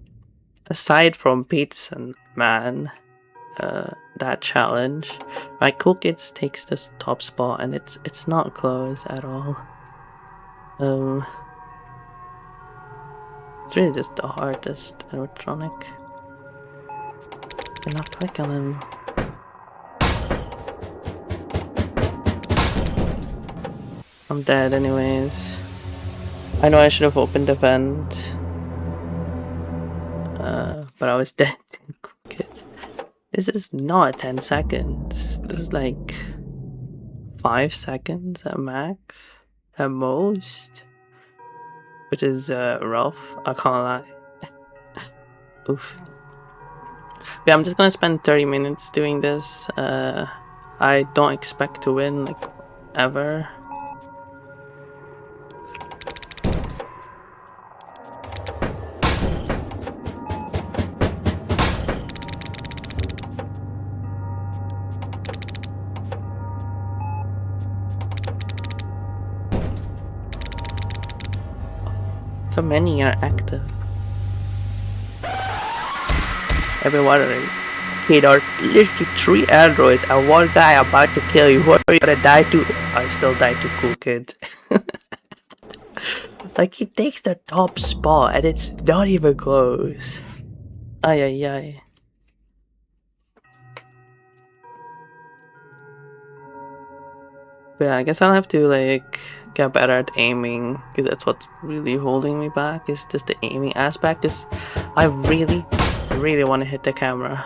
aside from Pizza Man, that challenge, right? Cool Kids takes this top spot, and it's not close at all. It's really just the hardest animatronic. You're not click on him. I'm dead anyways. I know I should have opened the vent. But I was dead. Kids. This is not 10 seconds. This is like 5 seconds at max. At most. Which is rough. I can't lie. Oof. Yeah, I'm just gonna spend 30 minutes doing this. I don't expect to win, like, ever. So many are active. Everyone, okay, there are literally 3 androids and 1 guy about to kill you. Who are you gonna die to? I still die to Cool Kid. Like, he takes the top spot and it's not even close. Ay ay ay. But yeah, I guess I'll have to, like, get better at aiming, because that's what's really holding me back, is just the aiming aspect. Because I really want to hit the camera,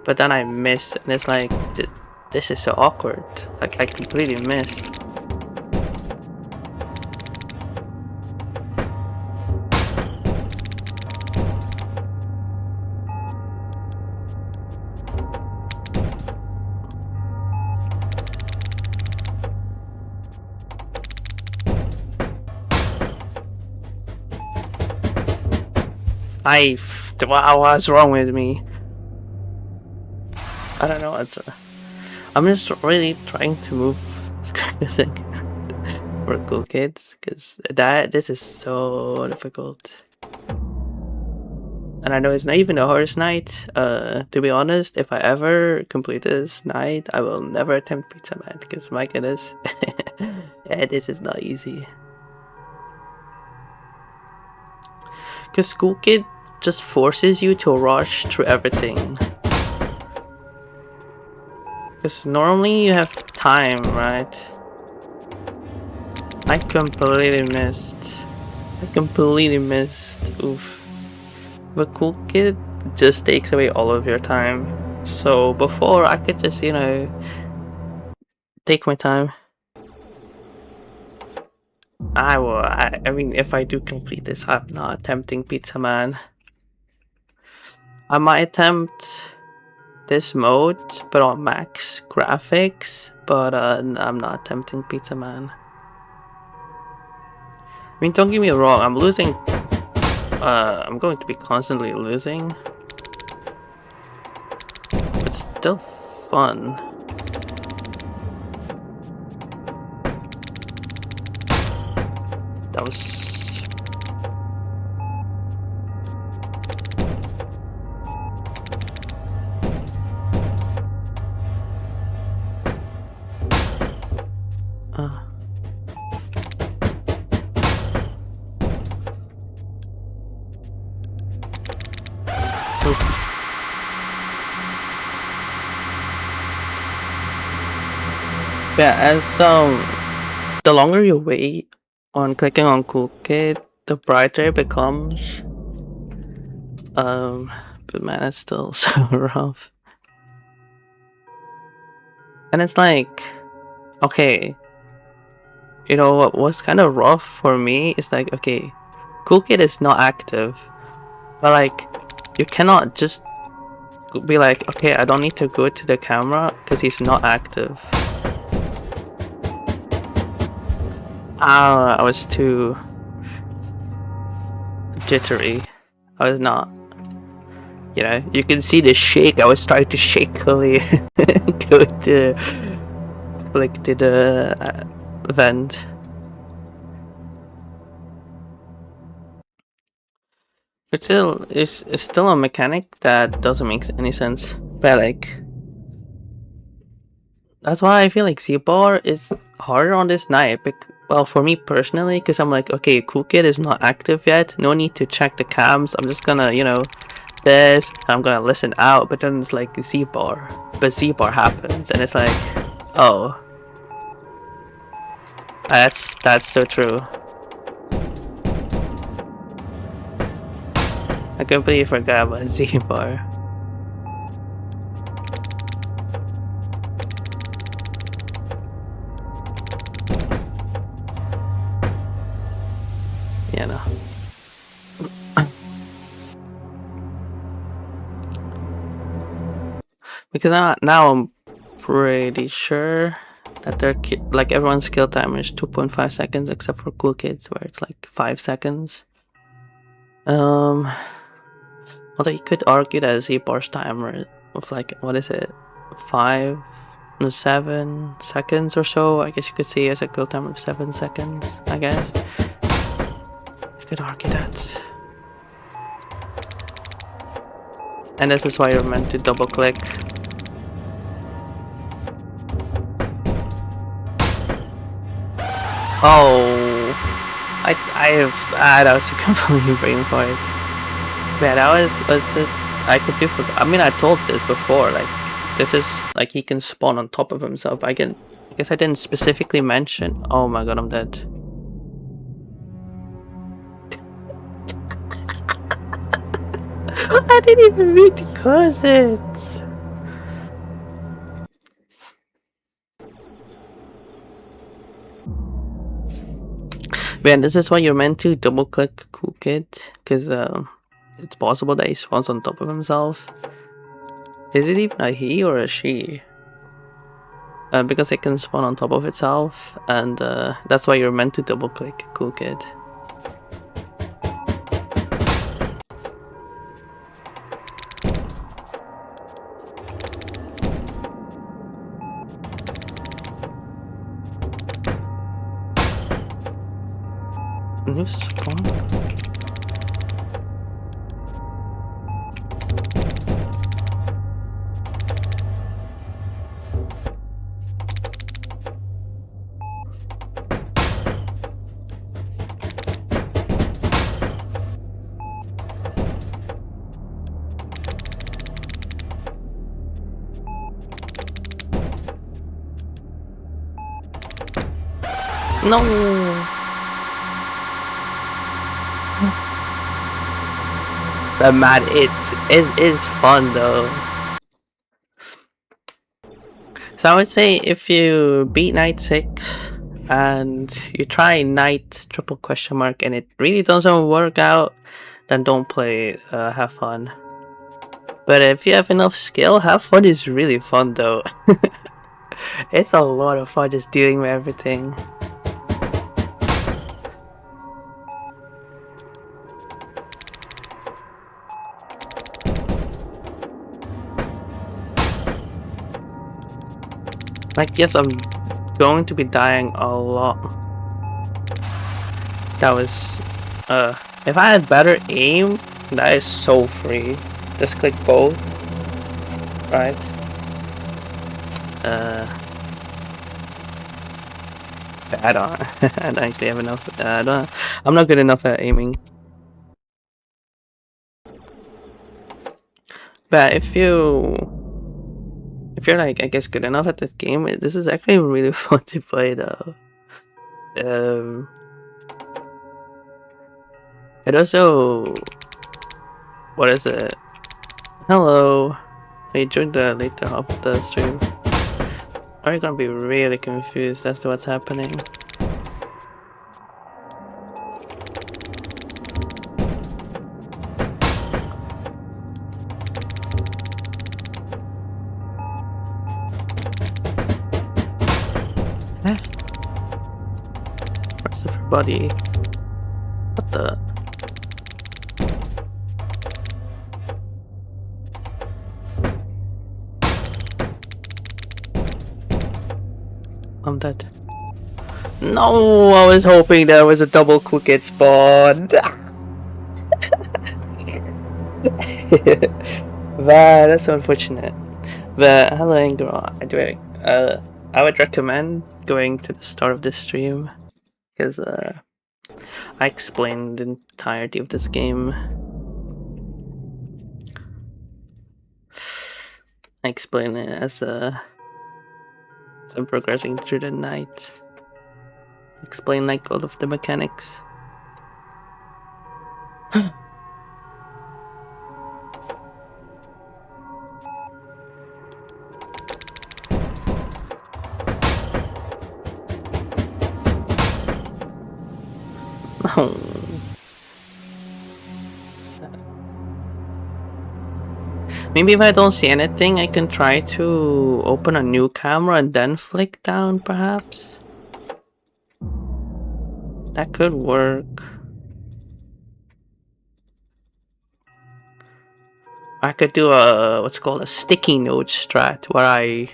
but then I miss, and it's like, this is so awkward. Like, I completely missed. Wow, what's wrong with me? I don't know. I'm just really trying to move for Cool Kids, because this is so difficult. And I know it's not even the hardest night. To be honest, if I ever complete this night, I will never attempt Pizza Man, because my goodness, yeah, this is not easy. Because Cool Kid just forces you to rush through everything. Because normally you have time, right? I completely missed. Oof. But Cool Kid just takes away all of your time. So before, I could just, you know, take my time. I mean, if I do complete this, I'm not attempting Pizza Man. I might attempt this mode, but on max graphics, but I'm not attempting Pizza Man. I mean, don't get me wrong, I'm losing. I'm going to be constantly losing. It's still fun. That was... Yeah, as the longer you wait on clicking on Cool Kid, the brighter it becomes. But man, it's still so rough. And it's like, okay, you know what was kind of rough for me is like, okay, Cool Kid is not active, but like, you cannot just be like, okay, I don't need to go to the camera because he's not active. I was too jittery. I was not. You know, you can see the shake. I was trying to shakily go to flick to the vent. Which still is still a mechanic that doesn't make any sense. But like, that's why I feel like Z-Bar is harder on this night. Well, for me personally, because I'm like, okay, Cool Kid is not active yet. No need to check the cams. I'm just gonna, you know, this. I'm gonna listen out. But then it's like Z-Bar. But Z-Bar happens, and it's like, oh. That's so true. I completely forgot about Z-Bar. Yeah, no. Because now I'm pretty sure that like everyone's kill timer is 2.5 seconds except for Cool Kids where it's like 5 seconds. Although you could argue that Z-Bar's timer of like, what is it, 5 no 7 seconds or so. I guess you could see as a kill timer of 7 seconds, I guess. You could argue that. And this is why you're meant to double click. Oh, that was a complete brain fart. Yeah, that was it. I completely forgot. I mean, I told this before. Like, this is like he can spawn on top of himself. I guess I didn't specifically mention. Oh my god, I'm dead. I didn't even read the causes. Man, this is why you're meant to double click Cool Kid, because it's possible that he spawns on top of himself. Is it even a he or a she? Because it can spawn on top of itself, and that's why you're meant to double click Cool Kid. New spawn? No! But man, it is fun though. So I would say if you beat night 6 and you try night triple question mark and it really doesn't work out, then don't play, have fun. But if you have enough skill, have fun is really fun though. It's a lot of fun just dealing with everything. Like, yes, I'm going to be dying a lot. That was, if I had better aim, that is so free. Just click both, right? I don't actually have enough, I'm not good enough at aiming. But if you're like, I guess, good enough at this game, this is actually really fun to play though. It also, what is it? Hello. I joined the later half of the stream. Are you gonna be really confused as to what's happening? Where's everybody? What the? I'm dead. No, I was hoping there was a double quick spawn. Wow, that's so unfortunate. But hello, Ingrid. I would recommend going to the start of this stream because I explained the entirety of this game. I explain it as I'm progressing through the night. explain like all of the mechanics. Maybe if I don't see anything, I can try to open a new camera and then flick down, perhaps? That could work. I could do a what's called a sticky note strat, where I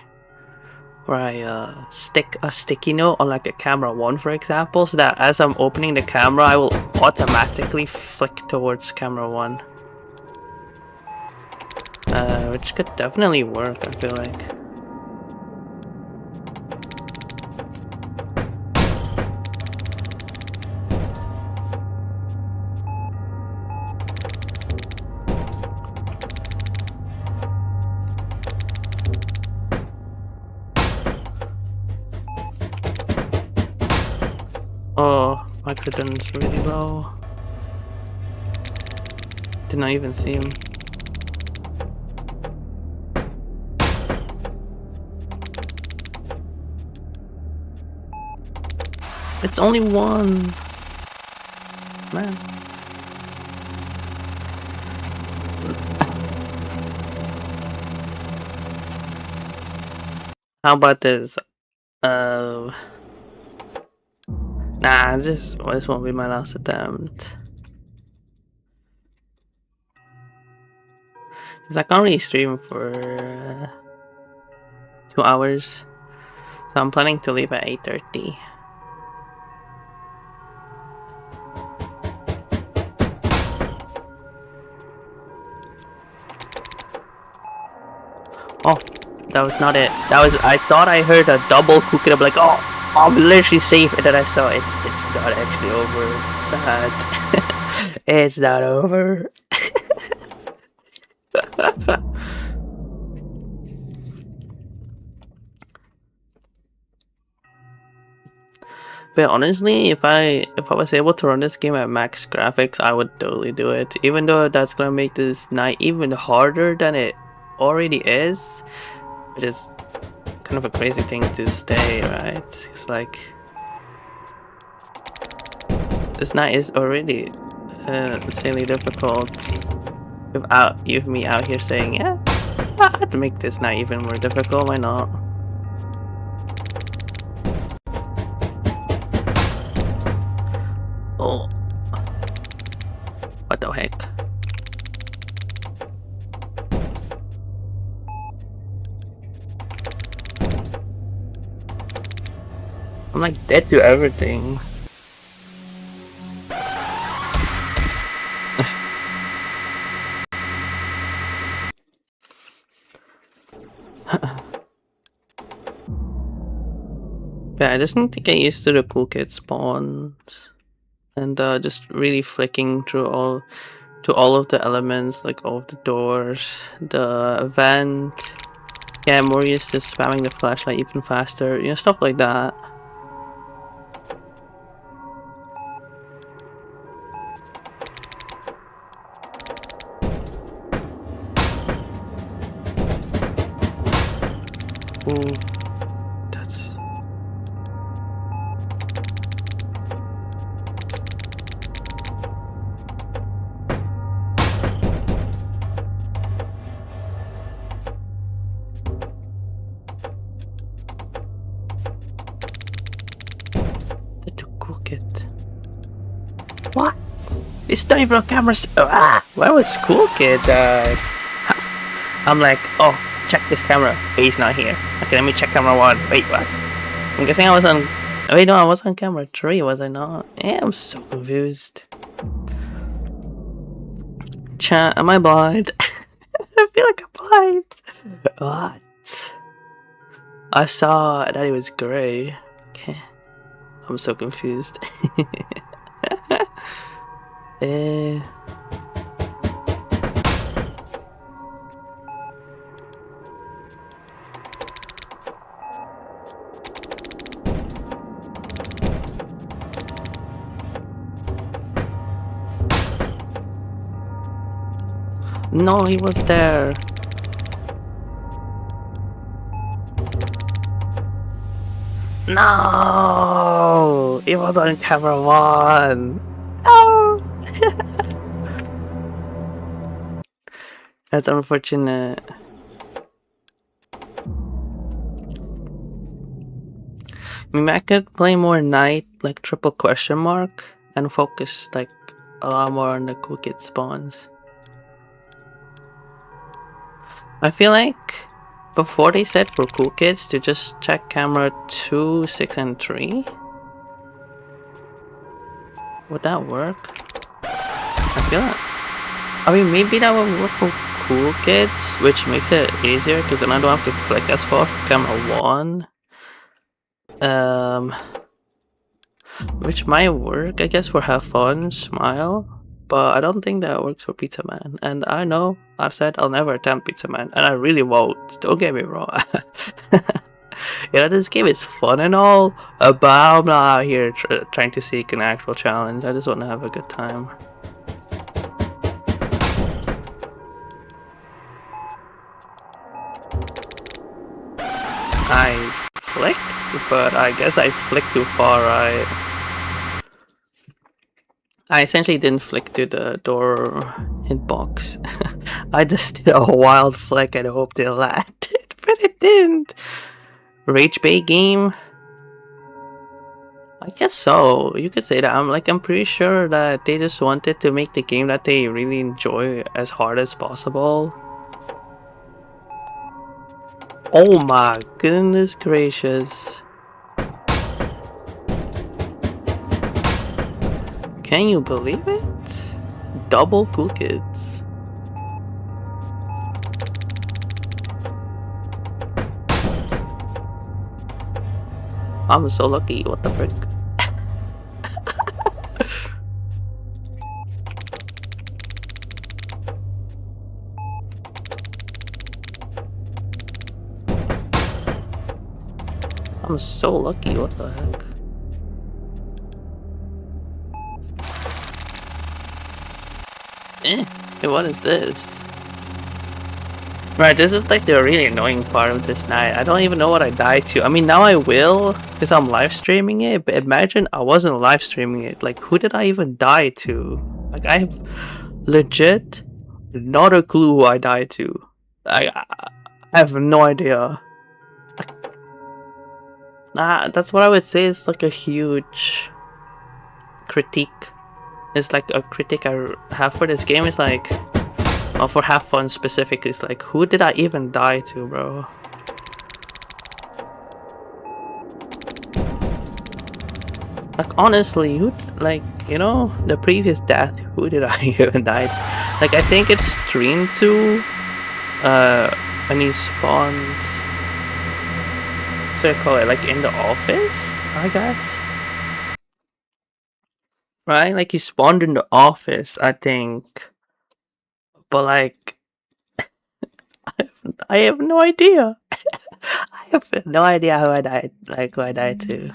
stick a sticky note on like a camera 1, for example, so that as I'm opening the camera, I will automatically flick towards camera 1. Which could definitely work, I feel like. Oh, oxygen's really low. Did not even see him. It's only one. Man. How about this? Nah, this won't be my last attempt. Since I can't really stream for 2 hours, so I'm planning to leave at 8:30. Oh, that was not it. That was, I thought I heard a double cook it up, like, oh, I'm literally safe, and then I saw it's not actually over. Sad. It's not over. But honestly, if I was able to run this game at max graphics, I would totally do it. Even though that's gonna make this night even harder than it already is, which is kind of a crazy thing to say, right? It's like this night is already insanely difficult. Without me out here saying, yeah, I had to make this night even more difficult. Why not? Oh, what the heck? I'm like dead to everything. Yeah, I just need to get used to the cool kid spawns and just really flicking through all of the elements, like all of the doors, the vent. Yeah, I'm more used to spamming the flashlight even faster, you know, stuff like that. Ooh, that's... to cook it. What? It's not even a camera. Where was Cool Kid? I'm like, oh, check this camera. He's not here. Okay, let me check camera 1. Wait, what? I'm guessing I was on. Wait, no, I was on camera 3, was I not? Yeah, I'm so confused. Chat, am I blind? I feel like I'm blind. What? I saw that it was grey. Okay. I'm so confused. No, he was there. No! He was on camera 1. No! That's unfortunate. Maybe I could play more night, like triple question mark, and focus like a lot more on the cool kid spawns. I feel like before they said for cool kids to just check camera 2, 6, and 3. Would that work? I feel like, I mean, maybe that would work for cool kids, which makes it easier because then I don't have to flick as far for camera 1. Which might work, I guess, for have fun, smile, but I don't think that works for Pizza Man. And I know I've said I'll never attempt Pizza Man, and I really won't. Don't get me wrong. You know, this game is fun and all, but I'm not out here trying to seek an actual challenge. I just want to have a good time. I flicked, but I guess I flicked too far, right? I essentially didn't flick to the door hitbox. I just did a wild flick and hoped it landed, but it didn't. Rage bait game? I guess so. You could say that. I'm pretty sure that they just wanted to make the game that they really enjoy as hard as possible. Oh my goodness gracious. Can you believe it? Double cool kids. I'm so lucky, what the frick? I'm so lucky, what the heck? Hey, what is this? Right, this is like the really annoying part of this night. I don't even know what I died to. I mean, now I will, because I'm live streaming it, but imagine I wasn't live streaming it. Like, who did I even die to? Like, I have legit not a clue who I died to. I have no idea. That's what I would say is like a huge critique. It's like a critique I have for this game is like, for have fun specifically, it's like, who did I even die to, bro? Like, honestly, like, you know, the previous death, who did I even die to? Like, I think it's streamed to, when he spawned, so I call it, like, in the office, I guess? Right? Like, he spawned in the office, I think. But like, I have no idea. I have no idea who I died. Like, who I died to.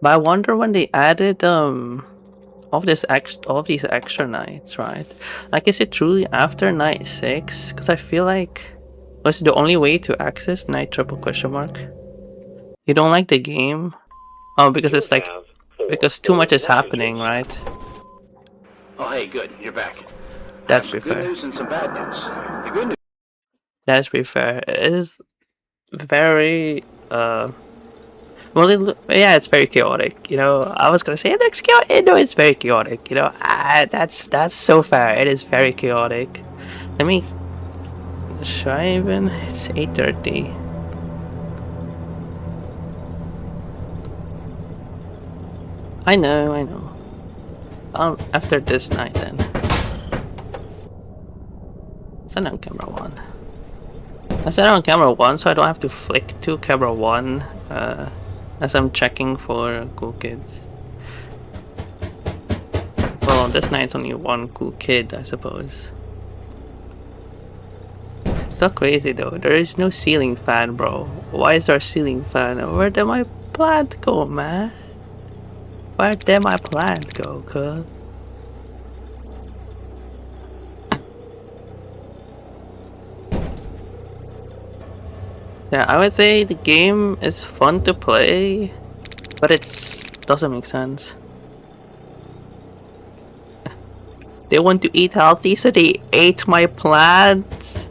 But I wonder when they added all these extra nights, right? Like, is it truly after night 6? Because I feel like was the only way to access night triple question mark. You don't like the game? Oh, because it's like because too much is happening, right?
Oh, hey, good. You're back.
That's pretty fair.
Good news and some bad news. The good news.
That's pretty fair. It is very well, yeah, it's very chaotic. You know, I was gonna say it looks chaotic. No, it's very chaotic. You know, that's so fair. It is very chaotic. Let me try even. It's 8:30. I know. After this night then. Set on camera 1. I set it on camera 1 so I don't have to flick to camera 1 as I'm checking for cool kids. Well, on this night it's only one cool kid, I suppose. So crazy though, there is no ceiling fan, bro. Why is there a ceiling fan? Where did my plant go, man? Where did my plant go, cuz? Yeah, I would say the game is fun to play, but it doesn't make sense. They want to eat healthy, so they ate my plants.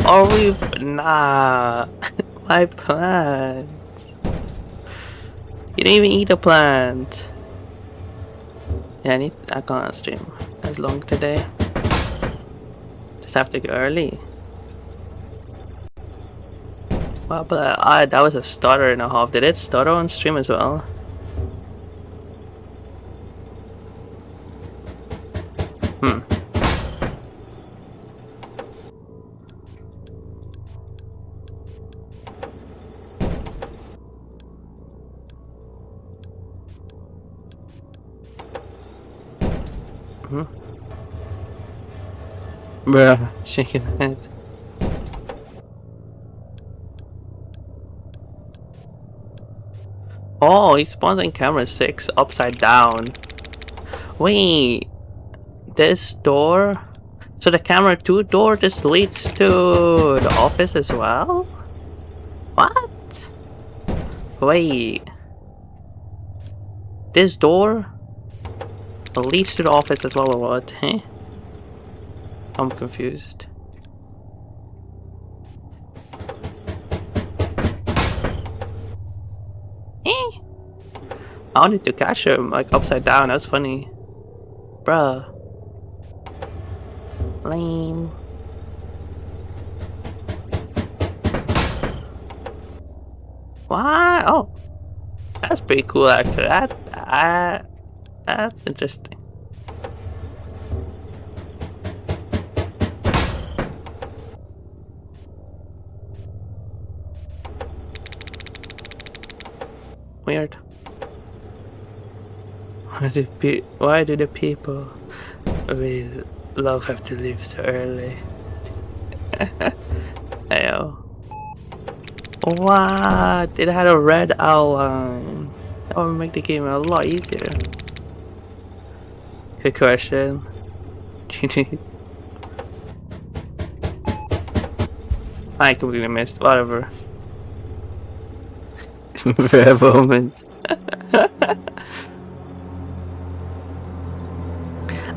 Or we nah, my plant. You didn't even eat a plant. Yeah, I can't stream as long today. Just have to go early. Wow, but that was a stutter and a half. Did it stutter on stream as well? Hmm. Bruh, shaking head. Oh, he spawns in camera 6 upside down. Wait, this door? So the camera 2 door just leads to the office as well? What? Wait. This door leads to the office as well or what? Huh? I'm confused. I wanted to catch him like upside down, that's funny. Bruh. Lame. What? Oh. That's pretty cool actually. That's interesting. Weird. Why do the people with love have to leave so early? Ayo. What? It had a red outline. That would make the game a lot easier. Good question. I completely missed. Whatever. For a moment.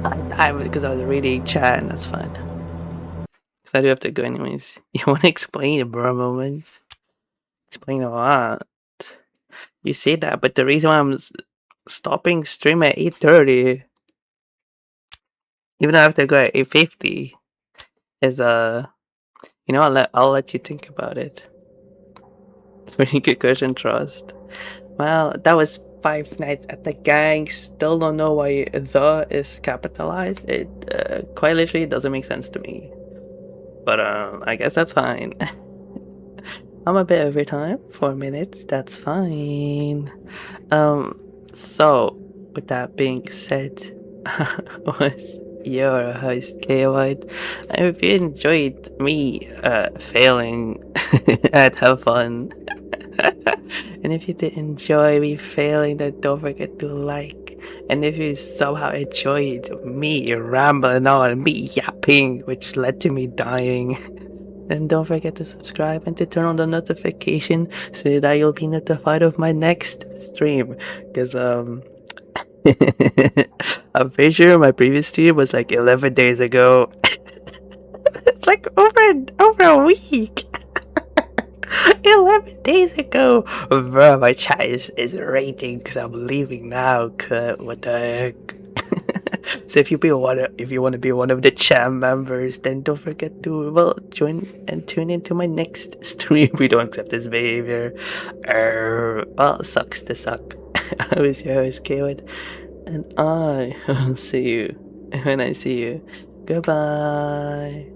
I died because I was reading chat, and that's fine. Cause I do have to go anyways. You want to explain it, bro? Moments. Explain a lot. You say that, but the reason why I'm stopping stream at 8:30, even though I have to go at 8:50, is you know, I'll let you think about it. Very good question, Trust. Well, that was Five Nights at the Gang. Still don't know why the is capitalized. It quite literally doesn't make sense to me. But I guess that's fine. I'm a bit over time, 4 minutes. That's fine. So with that being said, was your host K-White. If you enjoyed me failing at have fun. And if you did enjoy me failing, then don't forget to like. And if you somehow enjoyed me rambling on, me yapping, which led to me dying, then don't forget to subscribe and to turn on the notification so that you'll be notified of my next stream. Because I'm pretty sure my previous stream was like 11 days ago. It's like over a week. 11 days ago. Bro, my chat is raging because I'm leaving now. What the heck? So if you want to be one of the chat members, then don't forget to join and tune into my next stream. We don't accept this behavior. Well, sucks to suck. I was your host, Kaywood, and I will see you when I see you. Goodbye.